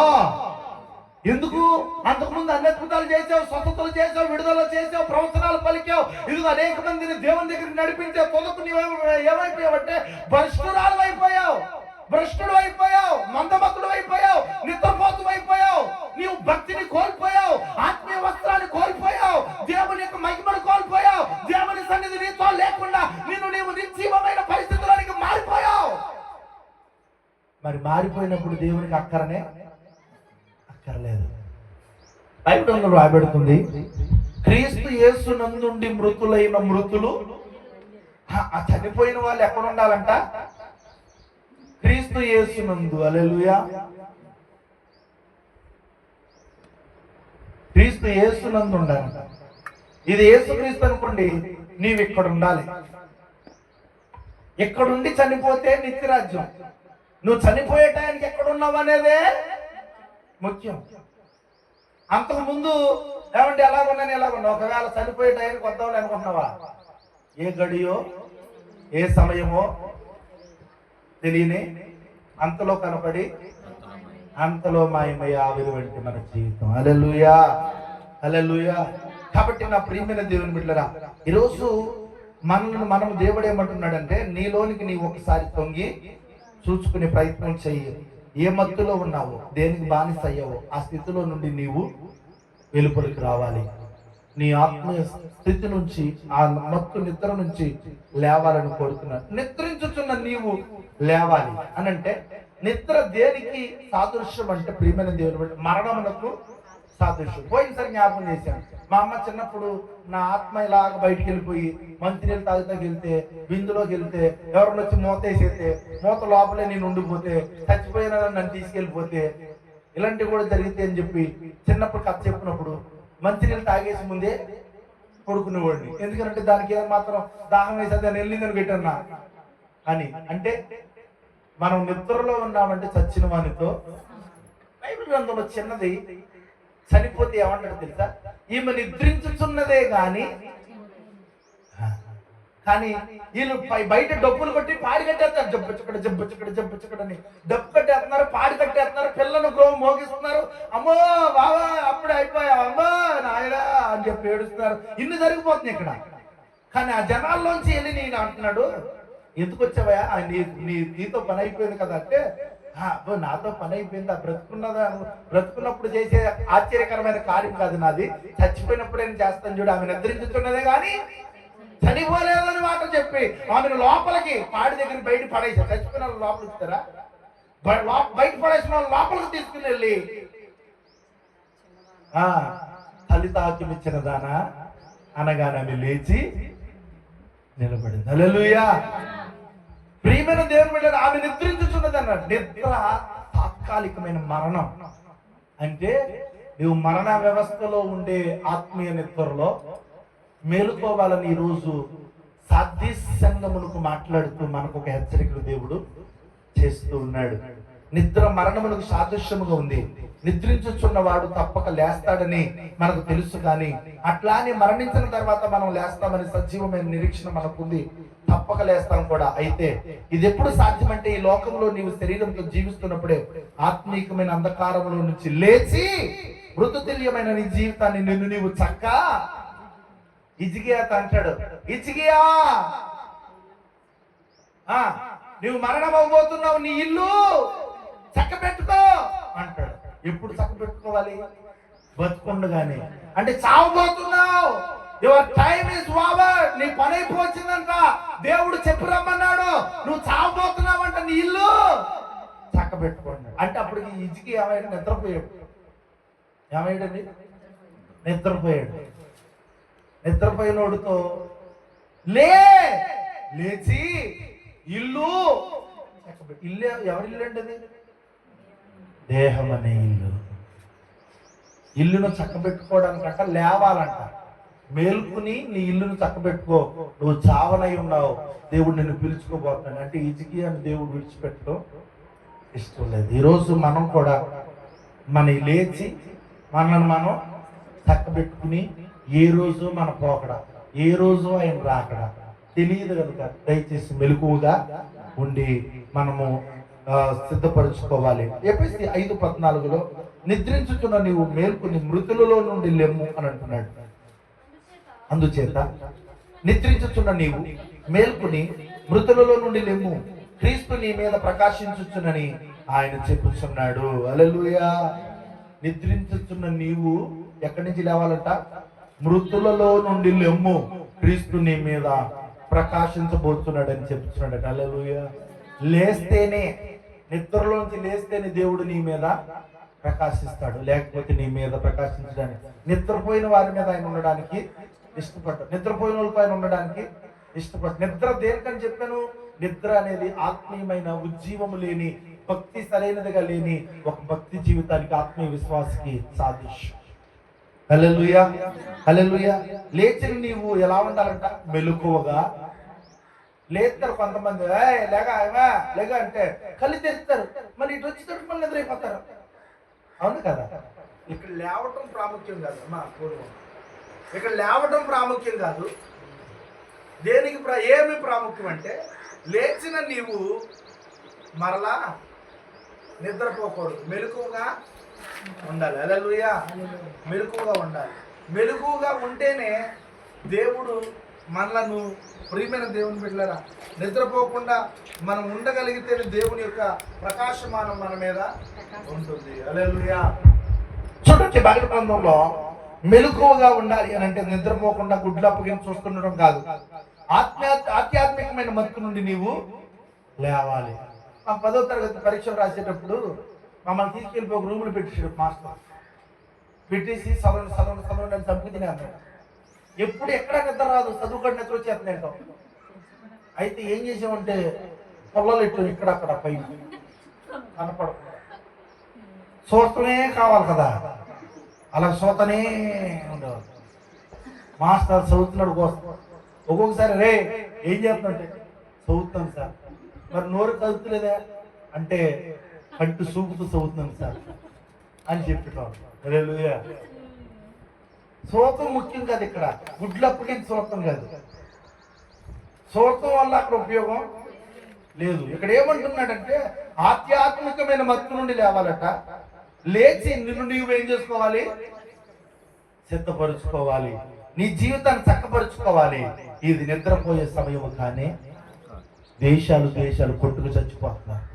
ఎందుకు అంతకుముందు అన్ని అద్భుతాలు చేసావు, స్వస్థతలు చేసావు, విడుదల చేసావు, ప్రవచనాలు పలికావు, ఇదిగో అనేక మందిని దేవుని దగ్గరికి నడిపించే పొదకు నీవు ఏమైపోయావంటే భ్రష్టురాలు అయిపోయావు, భ్రష్టుడు అయిపోయావు, మందమతుడు అయిపోయావు, నిద్రపోతు అయిపోయావు, నీవు భక్తిని కోల్పోయావు, ఆత్మీయ వస్త్రాన్ని కోల్పోయావు, దేవుని యొక్క మహిమను కోల్పోయావు, దేవుని సన్నిధి నీతో లేకుండా నీవు నిర్జీవమైన పరిస్థితుల్లోనికి మారిపోయావు. మరి మారిపోయినప్పుడు దేవునికి అక్కరలేదు. బైబిల్లో రాయబడుతుంది, క్రీస్తు యేసు నందుండి మృతులైన మృతులు, ఆ చనిపోయిన వాళ్ళు ఎక్కడ ఉండాలంట? క్రీస్తు యేసునందు. హల్లెలూయా. క్రీస్తు యేసునందు ఉండాలంట. ఇది యేసుక్రీస్తు అనుకోండి, నీవు ఇక్కడ ఉండాలి. ఎక్కడుండి చనిపోతే నిత్యరాజ్యం. నువ్వు చనిపోయే టైంకి ఎక్కడున్నావు అనేదే ముఖ్యం. అంతకు ముందు ఏమంటే ఎలాగున్నాను ఎలాగున్నావు, ఒకవేళ చనిపోయే టైంకి వద్దామని అనుకుంటున్నావా? ఏ గడియో ఏ సమయమో తెలియని అంతలో కనపడి అంతలో మాయమయ్యే ఆవిరి వంటి మన జీవితం. హల్లెలూయా, హల్లెలూయా. కాబట్టి నా ప్రియమైన దేవుని బిడ్డలారా, ఈరోజు మనం దేవుడు ఏమంటున్నాడంటే, నీలోనికి నీవు ఒకసారి తొంగి చూసుకునే ప్రయత్నం చెయ్యి. ఏ మత్తులో ఉన్నావో, దేనికి బానిస అయ్యావో, ఆ స్థితిలో నుండి నీవు వెలుపలికి రావాలి. నీ ఆత్మీయ స్థితి నుంచి, ఆ మత్తు నిద్ర నుంచి లేవాలని కోరుతున్నాను. నిద్రించుచున్న నీవు లేవాలి అని అంటే, నిద్ర దేనికి సాదృశ్యం అంటే ప్రియమైన దేవుని మరణమునకు సాదృశ్యం. పోయినసారి జ్ఞాపకం చేశాను, మా అమ్మ చిన్నప్పుడు నా ఆత్మ ఇలాగ బయటికి వెళ్ళిపోయి మంచినీళ్ళు తాగుతాకి వెళ్తే, బిందులోకి వెళ్తే, ఎవరిని వచ్చి మూత వేసేస్తే, మూత లోపలే నేను ఉండిపోతే, చచ్చిపోయిన నన్ను తీసుకెళ్ళిపోతే, ఇలాంటివి కూడా జరిగితే అని చెప్పి చిన్నప్పుడు కథ చెప్పినప్పుడు మంచినీళ్ళు తాగేసి ముందే పడుకునేవాడిని. ఎందుకంటే దానికి ఏమాత్రం దాహం వేసి దాన్ని వెళ్ళిందని పెట్టన్నా అని. అంటే మనం నిద్రలో ఉన్నామంటే చచ్చిన వానితో. బైబిల్ గ్రంథంలో చిన్నది చనిపోతే ఏమంటాడు తెలుసా? ఈమె నిద్రించుచున్నదే కానీ వీళ్ళు బయట డబ్బులు కొట్టి పాడి కట్టేస్తారు. జబ్బుచ్చకడని డబ్బు కట్టేస్తున్నారు, పాడి కట్టేస్తున్నారు, పిల్లలు గ్రోహం మోగిస్తున్నారు. అమ్మో బాబా అప్పుడు అయిపోయా, అమ్మో నాయనా అని చెప్పి ఏడుస్తున్నారు. ఇన్ని జరిగిపోతుంది ఇక్కడ. కానీ ఆ జనాల్లోంచి వెళ్ళి నేను అంటున్నాడు, ఎందుకు వచ్చావా, నీతో పని అయిపోయింది కదా అంటే, నాతో పని అయిపోయింది, బ్రతుకున్నప్పుడు చేసే ఆశ్చర్యకరమైన కార్యం కాదు నాది, చచ్చిపోయినప్పుడు నేను చేస్తాను చూడు. ఆమె నిద్రించుతున్నదే కానీ చనిపోలేదని మాట చెప్పి ఆమెను లోపలికి పాడి దగ్గర బయట పడేసారు. చచ్చిపోయిన వాళ్ళు లోపలికి ఇస్తారా? బయట పడేసిన వాళ్ళు లోపలికి తీసుకుని వెళ్ళి, ఫలితాకి ఇచ్చిన దానా అనగానే ఆమె లేచి నిలబడింది. హల్లెలూయా. ప్రియమైన దేవుని బిడ్డ, ఆమె నిద్రించుచున్నది అన్నాడు. నిద్ర తాత్కాలికమైన మరణం. అంటే నువ్వు మరణ వ్యవస్థలో ఉండే ఆత్మీయ నిద్రలో మేలుకోవాలని ఈరోజు సాధ్య సంగమునకు మాట్లాడుతూ మనకు ఒక హెచ్చరికలు దేవుడు చేస్తూ ఉన్నాడు. నిద్ర మరణమునకు సాదృశ్యముగా ఉంది. నిద్రించుచున్న వాడు తప్పక లేస్తాడని మనకు తెలుసు, కానీ అట్లానే మరణించిన తర్వాత మనం లేస్తామని సజీవమైన నిరీక్షణ మనకుంది. తప్పక లేస్తాం కూడా. అయితే ఇది ఎప్పుడు సాధ్యమంటే, ఈ లోకంలో నీవు శరీరంతో జీవిస్తున్నప్పుడే ఆత్మీకమైన అంధకారంలో నుంచి లేచి మృతుతుల్యమైన నీ జీవితాన్ని నిన్ను నీవు చక్కా ఇజిగియా అంటాడు. ఇజిగియా నువ్వు మరణం అవ్వబోతున్నావు, నీ ఇల్లు చక్క పెట్టుకో అంటాడు. ఎప్పుడు చక్క పెట్టుకోవాలి? బతుకుండగానే. అంటే చావబోతున్నావు, యువర్ టైమ్ ఇస్ ఓవర్, నీ పని అయిపోవచ్చిందంట, దేవుడు చెప్పి రమ్మన్నాడు, నువ్వు చావబోతున్నావంట, నీ ఇల్లు చక్క పెట్టుకున్నాడు. అంటే అప్పుడు ఇజికి ఏమైనా నిద్రపోయాడు. ఏమయ్యాడండి? నిద్రపోయాడు. నిద్రపోయినోడుతో లేచి ఇల్లు ఇల్లు ఎవరి ఇల్లు అంటే అది దేహం అనే ఇల్లు. ఇల్లును చక్కబెట్టుకోవడానికంట లేవాలంట. మేల్కుని నీ ఇల్లును చక్కబెట్టుకో, నువ్వు చావనై ఉన్నావు, దేవుడు నిన్ను పిలుచుకోబోతున్నాడు అంటే హిజ్కియాని దేవుడు విడిచిపెట్టడం ఇష్టం లేదు. ఈరోజు మనం కూడా లేచి మనల్ని మనం చక్కబెట్టుకుని ఏ రోజు మన పోకడ, ఏ రోజు ఆయన రాకడ తెలియదు కనుక దయచేసి మెలకువగా ఉండి మనము సిద్ధపరుచుకోవాలి. ఎఫెసీ 5:14 నిద్రించుతున్న నీవు మేల్కొని మృతులలో నుండి లెమ్ము అని అంటున్నాడు. అందుచేత నిద్రించుచున్న నీవు మేల్కొని మృతులలో నుండి లెమ్ము, క్రీస్తు నీ మీద ప్రకాశించుచునని ఆయన చెప్పుచున్నాడు. హల్లెలూయా. నిద్రించుచున్న నీవు ఎక్కడి నుంచి లేవాలంట? మృతులలో నుండి లెమ్ము, క్రీస్తు నీ మీద ప్రకాశించబోతున్నాడు అని చెప్తున్నాడు. హల్లెలూయా. లేస్తేనే, నిద్రలోంచి లేస్తేనే దేవుడు నీ మీద ప్రకాశిస్తాడు, లేకపోతే నీ మీద ప్రకాశించడానికి. నిద్రపోయిన వారి మీద ఆయన ఉండడానికి ఇష్టపడ్డాడు, నిద్రపోయిన వాళ్ళతో ఆయన ఉండడానికి ఇష్టపడ్డాడు. నిద్ర దేనికని చెప్పాను? నిద్ర అనేది ఆత్మీయమైన ఉజ్జీవము లేని, భక్తి సరైనదిగా లేని ఒక భక్తి జీవితానికి, ఆత్మీయ విశ్వాసకి సాదృశ్యం. హల్లెలూయా, హల్లెలూయా. లేచిన నీవు ఎలా ఉండాలంట? మెలకువగా లేస్తారు. కొంతమంది లేక అంటే కళ్ళు తెరుస్తారు, మళ్ళీ ఇటు వచ్చేటప్పుడు మళ్ళీ నిద్రైపోతారు. అవును కదా? ఇక్కడ లేవటం ప్రాముఖ్యం కాదు అమ్మా, పూర్వం ఇక్కడ లేవటం ప్రాముఖ్యం కాదు. దేనికి ఏమి ప్రాముఖ్యం అంటే, లేచిన నీవు మరలా నిద్రపోకూడదు, మెలకువగా ఉండాలి. హల్లెలూయా. మెలకువగా ఉండాలి. మెలకువగా ఉంటేనే దేవుడు మనలను, ప్రియమైన దేవుని బిడ్డలారా, నిద్రపోకుండా మనం ఉండగలిగితేనే దేవుని యొక్క ప్రకాశమానం మన మీద ఉంటుంది. హల్లెలూయా. చూడండి, బైబిల్ గ్రంథంలో మెలకువగా ఉండాలి అని అంటే నిద్రపోకుండా గుడ్లు అప్పగించి చూస్తుండడం కాదు, ఆధ్యాత్మికమైన మత్తు నుండి నీవు లేవాలి. మా 10వ తరగతి పరీక్షలు రాసేటప్పుడు మమ్మల్ని తీసుకెళ్ళిపోయి ఒక రూములు పెట్టేసాడు మాస్టర్. పెట్టేసి చదవండి అని చంపుకు తినేస్తాడు. ఎప్పుడు ఎక్కడ నిద్ర రాదు, చదువుకొని నిద్ర వచ్చేస్తున్నాడు. అయితే ఏం చేసామంటే పొలాలు ఇట్టు ఇక్కడక్కడ పైన కనపడకుండా చూస్తూనే కావాలి కదా, అలా చూతనే ఉండేవాళ్ళు. మాస్టర్ చదువుతున్నాడు కోసం ఒక్కొక్కసారి రే ఏం చేస్తున్నట్టే చదువుతాను సార్. మరి నోరు చదువుతులేదా అంటే కంటు చూపుతూ చదువుతున్నాను సార్ అని చెప్పేటవాడు. హల్లెలూయా. సూతం ముఖ్యం కాదు, ఇక్కడ గుడ్లు అప్పగించి సూతం కాదు. సూతం వల్ల అక్కడ ఉపయోగం లేదు. ఇక్కడ ఏమంటున్నాడంటే ఆధ్యాత్మికమైన మత్తు నుండి లేవాలట. లేచి నిన్ను నీవు ఏం చేసుకోవాలి? సిద్ధపరుచుకోవాలి, నీ జీవితాన్ని చక్కపరుచుకోవాలి. ఇది నిద్రపోయే సమయం కానీ దేశాలు కొట్టుకు చచ్చిపోతున్నారు.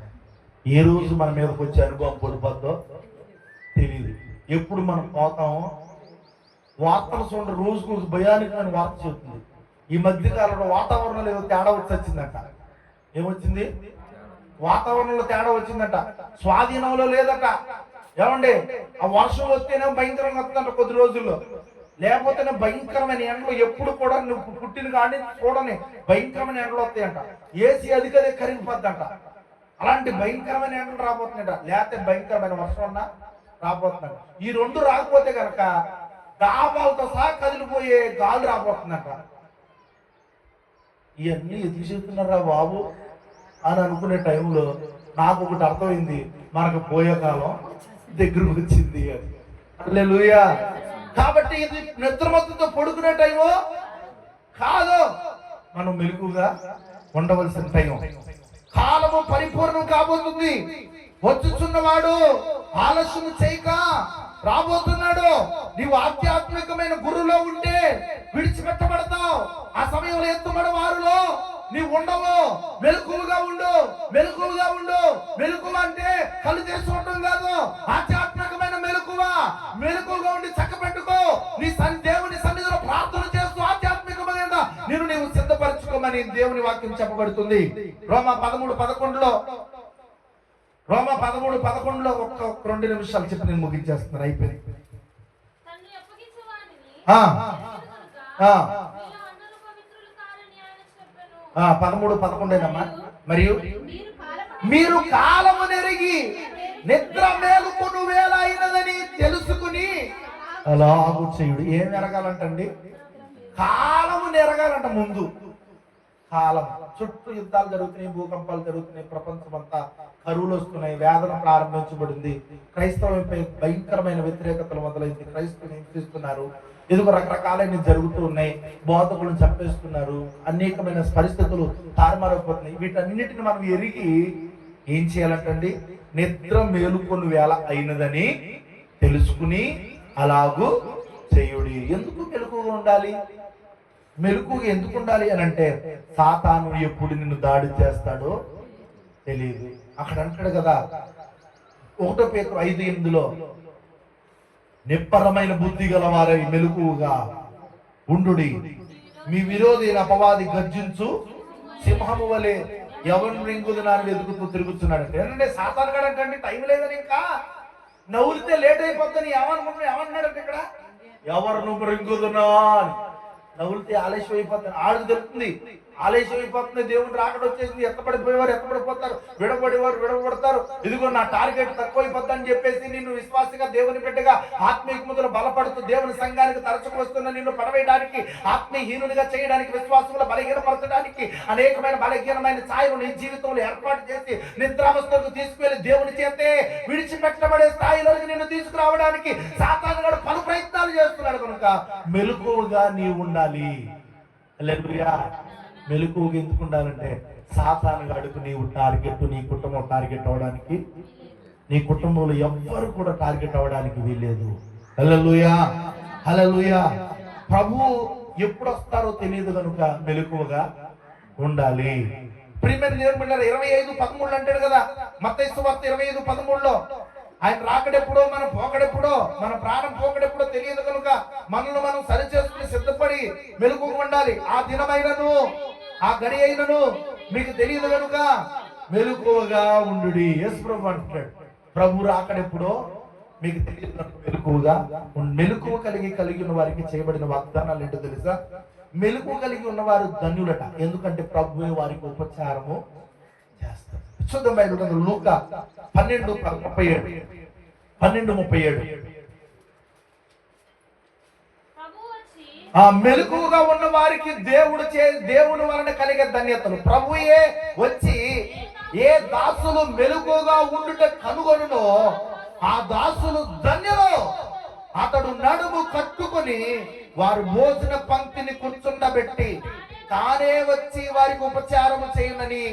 ఏ రోజు మన మీదకి వచ్చే అనుభవం పడిపోద్దో తెలియదు. ఎప్పుడు మనం పోతామో వార్తలు చూడండి, రోజుకు భయానకమైన వార్త చెబుతుంది. ఈ మధ్య కాలంలో వాతావరణంలో ఏదో తేడా వచ్చి వచ్చిందంట. ఏమొచ్చింది? వాతావరణంలో తేడా వచ్చిందట, స్వాధీనంలో లేదట. ఏమండి, ఆ వర్షం వస్తేనే భయంకరంగా వస్తుందంట కొద్ది రోజుల్లో, లేకపోతేనే భయంకరమైన ఎండలు. ఎప్పుడు కూడా నువ్వు పుట్టిన కానీ చూడని భయంకరమైన ఎండలు వస్తాయంట. ఏసీ అధికదే కరిగిపోద్దంట. అలాంటి భయంకరమైన ఎండలు రాబోతున్నాయంట, లేకపోతే భయంకరమైన వర్షం అన్నా రాబోతున్నాడు. ఈ రెండు రాకపోతే కనుక డాబాలతో సహా కదిలిపోయే గాలి రాబోతుందంట. ఇవన్నీ ఎదురు చెబుతున్నారా బాబు అని అనుకునే టైంలో నాకు ఒకటి అర్థమైంది, మనకు పోయే కాలం దగ్గరకు వచ్చింది అని. హల్లెలూయా. కాబట్టి ఇది నిద్రమత్తుతో పడుకునే టైము కాదు, మనం మెలకుగా ఉండవలసిన టైం. కాలము పరిపూర్ణం కాబోతుంది. వచ్చుచున్నవాడు ఆలస్యం చేయక రాబోతున్నాడు. నీవు ఆధ్యాత్మికమైన గురులో ఉంటే విడిచిపెట్టబడతావు. ఆ సమయంలో ఎత్తుబడి వారులో నీవు ఉండవు. మెలకువగా ఉండు, మెలకువగా ఉండు. మెలకువ అంటే కళ్ళు తెరిచి ఉండడం కాదు, ఆధ్యాత్మికమైన మెలకువ. మెలకువగా ఉండి చక్కబెట్టుకో. నీ దేవుని సన్నిధిలో ప్రార్థన చేస్తూ ఆధ్యాత్మికమైన నీవు సిద్ధపరచుకోమని దేవుని వాక్యం చెప్పబడుతుంది. రోమా 13:11 ఒక్క 2 నిమిషాలు చెప్పి నేను ముగించేస్తున్నాను, అయిపోయింది. 13:11 ఏనమ్మా. మరియు మీరు కాలము నెరిగి నిద్ర మేలుకొను వేళ అయినదని తెలుసుకుని అలాగూ చేయుడు. ఏం ఎరగాలంటండి? కాలము నెరగాలంట. ముందు కాలం, చుట్టూ యుద్ధాలు జరుగుతున్నాయి, భూకంపాలు జరుగుతున్నాయి, ప్రపంచం అంతా కరువులు వస్తున్నాయి, వేదన ప్రారంభించబడింది, క్రైస్తవంపై భయంకరమైన వ్యతిరేకతలు మొదలైంది, క్రైస్తవులు హింసిస్తున్నారు, ఎదుగు రకరకాలైన జరుగుతూ ఉన్నాయి, బోధకులను చంపేస్తున్నారు, అనేకమైన పరిస్థితులు తారుమారైపోతున్నాయి. వీటన్నిటిని మనం ఎరిగి ఏం చేయాలంటండి? నిద్ర మేలుకొని వేళ అయినదని తెలుసుకుని అలాగూ చేయుడి. ఎందుకు మెలకుగా ఉండాలి? మెలకుగా ఎందుకు ఉండాలి అని అంటే, సాతాను ఎప్పుడు నిన్ను దాడి చేస్తాడో తెలియదు. అక్కడ అంటాడు కదా 1 పేతురు 5:8 నిప్పరమైన బుద్ధి గలవారై మెలకుగా ఉండుడి, మీ విరోధి అపవాది గర్జించు సింహము వలె ఎవరిని రింగుదనాన్ని వెతుకుతూ తిరుగుతున్నాడు. ఏంటంటే సాతాను గడ అంటే టైం లేదని ఇంకా నవ్వులితే లేట్ అయిపోద్దని ఏమన్నాడంటే ఇక్కడ, ఎవరు నువ్వు రింగుదునా అని నవ్వులితే ఆలస్యం అయిపోతాను. ఆడికి తెలుస్తుంది ఆలస్యం అయిపోతుంది, దేవుడు రాకడ వచ్చేసింది, ఎత్తపడిపోయేవారు ఎత్తపడిపోతారు, విడబడేవారు విడబడతారు, ఇదిగో నా టార్గెట్ తక్కువ అయిపోద్దని చెప్పేసి నిన్ను విశ్వాసగా దేవుని బిడ్డగా ఆత్మీయ ముద్రలు బలపడుతూ దేవుని సంఘానికి తరచుకు వస్తున్న నిన్ను పడవేయడానికి, ఆత్మీయహీనునిగా చేయడానికి, విశ్వాసంలో బలహీనపరచడానికి అనేకమైన బలహీనమైన ఛాయలు నీ జీవితంలో ఏర్పాటు చేసి నిద్రావస్థకు తీసుకువెళ్ళి దేవుని చేతే విడిచిపెట్టబడే స్థాయిలోకి నిన్ను తీసుకురావడానికి సాతానుగాడు పలు ప్రయత్నాలు చేస్తున్నాడు. కనుక మెలకువగా నీవు ఉండాలి. హల్లెలూయా. మెలకువగా ఎందుకు ఉండాలంటే, సాతానుగాడుకు నీవు టార్గెట్, నీ కుటుంబం టార్గెట్ అవడానికి, నీ కుటుంబంలో ఎవ్వరు కూడా టార్గెట్ అవడానికి వీల్లేదు. హల్లెలూయా, హల్లెలూయా. ప్రభు ఎప్పుడు వస్తారో తెలియదు కనుక మెలకువగా ఉండాలి. ప్రియమైన దేవుని బిడ్డలారా, 25:13 అంటాడు కదా మత్తయి సువార్త 25:13, ఆయన రాకడెప్పుడో మన పోకడెప్పుడో, మన ప్రాణం పోకడెప్పుడో తెలియదు కనుక మనల్ని మనం సరి చేసుకుని సిద్ధపడి మెలకువగా ఉండాలి. ఆ దినమైనను ఆ గడి అయినను మీకు తెలియదు కనుక మెలకువగా ఉండుడి. యేసు ప్రభు అంటాడు, ప్రభు రాకడెప్పుడో మీకు తెలియదు కనుక మెలకువగా మెలకువ కలిగి ఉన్న వారికి చేయబడిన వాగ్దానాలు ఏంటో తెలుసా? మెలకువ కలిగి ఉన్నవారు ధన్యులట, ఎందుకంటే ప్రభువే వారికి ఉపచారము చేస్తారు. చూద్దాం బైబిల్ లూకా 12:37 ఆ మెలకువగా ఉన్న వారికి దేవుని వలన కలిగే ధన్యతలు. ప్రభుయే వచ్చి ఏ దాసులు మెలకువగా ఉండుట కనుగొనునో ఆ దాసులు ధన్యులు. అతడు నడుము కట్టుకుని వారు భోజన పంక్తిని కూర్చుండబెట్టి తానే వచ్చి వారికి ఉపచారము చేయమని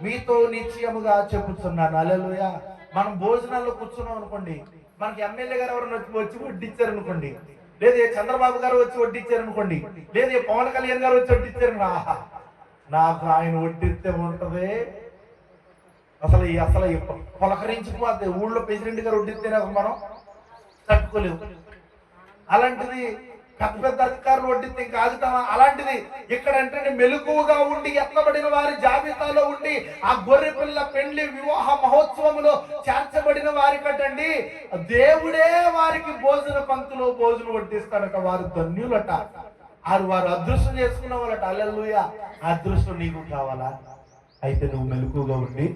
మీతో నిశ్చయముగా చెప్పుతున్నాను. హల్లెలూయా. మనం భోజనాల్లో కూర్చున్నాం అనుకోండి, మనకి ఎమ్మెల్యే గారు ఎవరైనా వచ్చి వడ్డిచ్చారు అనుకోండి, లేదా చంద్రబాబు గారు వచ్చి వడ్డిచ్చారు అనుకోండి, లేదా పవన్ కళ్యాణ్ గారు వచ్చి వడ్డిచ్చారు, నాకు ఆయన వడ్డిస్తే ఉంటది అసలు పొలకరించిపోతే. ఊళ్ళో ప్రెసిడెంట్ గారు వడ్డిస్తేనే మనం తట్టుకోలేము. అలాంటిది పెద్ద పెద్ద అధికారులు వడ్డిస్తే ఇంకా ఆగుతామా? అలాంటిది ఇక్కడ అంటే మెలకువగా ఉండి ఎత్తబడిన వారి జాబితాలో ఉండి ఆ గొర్రె పిల్ల పెండ్లి వివాహ మహోత్సవంలో చేర్చబడిన వారి కట్టండి దేవుడే వారికి భోజన పంక్తిలో భోజనం వడ్డిస్తాడట. వారు ధన్యులట, వారు అదృష్టం చేసుకున్న వాళ్ళట. హల్లెలూయా. అదృష్టం నీకు కావాలా? అయితే నువ్వు మెలకువగా ఉండి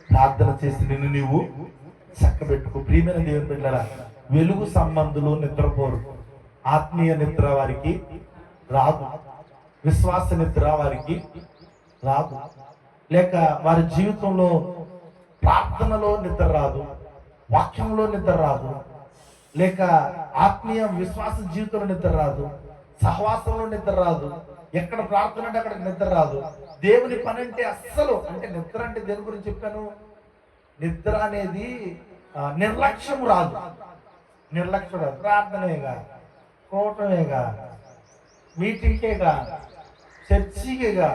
ప్రార్థన చేసి నిన్ను నీవు చక్కబెట్టుకో. ప్రియమైన దేవుని బిడ్డలారా, వెలుగు సంబంధులు నిద్రపోరు. ఆత్మీయ నిద్ర వారికి రాదు, విశ్వాస నిద్ర వారికి రాదు, లేక వారి జీవితంలో ప్రార్థనలో నిద్ర రాదు, వాక్యంలో నిద్ర రాదు, లేక ఆత్మీయ విశ్వాస జీవితంలో నిద్ర రాదు, సహవాసంలో నిద్ర రాదు, ఎక్కడ ప్రార్థన అంటే అక్కడ నిద్ర రాదు. దేవుని పని అంటే అస్సలు అంటే నిద్ర అంటే దేని గురించి చెప్పాను? నిద్ర అనేది నిర్లక్ష్యము రాదు, నిర్లక్ష్యం రాదు. ప్రార్థనేగా, కోటమేగా, మీటింగ్కేగా, చర్చికేగా,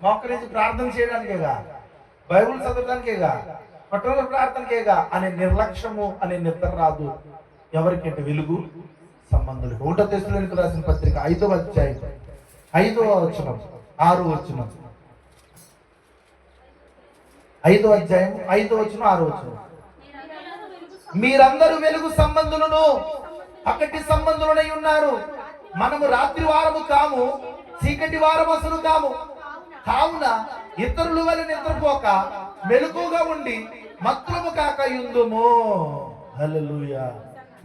మోకరించి ప్రార్థన చేయడానికేగా, బైబుల్ చదవడానికేగా, పట్టణ ప్రార్థనకేగా అనే నిర్లక్ష్యము అనే నిద్ర రాదు. ఎవరికంటే వెలుగు సంబంధులకు. 1 తెస్సలోనికీయులకు రాసిన పత్రిక 5వ అధ్యాయం 5వ వచనం 6వ వచనం 5వ అధ్యాయం 5వ వచనం 6వ వచనం, మీరందరూ వెలుగు సంబంధులను పకటి సంబంధులై ఉన్నారు. మనము రాత్రి వారము కాము, చీకటి వారము అసలు కాము. కావున ఇతరుల వల్ల నిద్రపోక మెలకుగా ఉండి మత్తులము కాక యుందుము. హల్లెలూయా.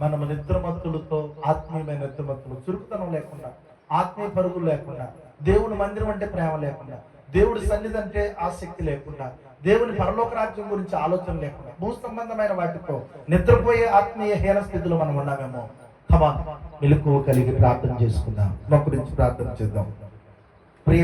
మనము నిద్రమత్తులతో, ఆత్మీయమైన నిద్రమత్తులు, చురుకుతనం లేకుండా, ఆత్మీయ పరుగులు లేకుండా, దేవుని మందిరం అంటే ప్రేమ లేకుండా, దేవుడి సన్నిధి అంటే ఆసక్తి లేకుండా, దేవుని పరలోక రాజ్యం గురించి ఆలోచన లేకుండా, భూ సంబంధమైన వాటితో నిద్రపోయే ఆత్మీయ హీన స్థితిలో మనం ఉన్నామేమో. మెలకువ కలిగి ప్రార్థన చేసుకుందాం. మా గురించి ప్రార్థన చేద్దాం. ప్రియ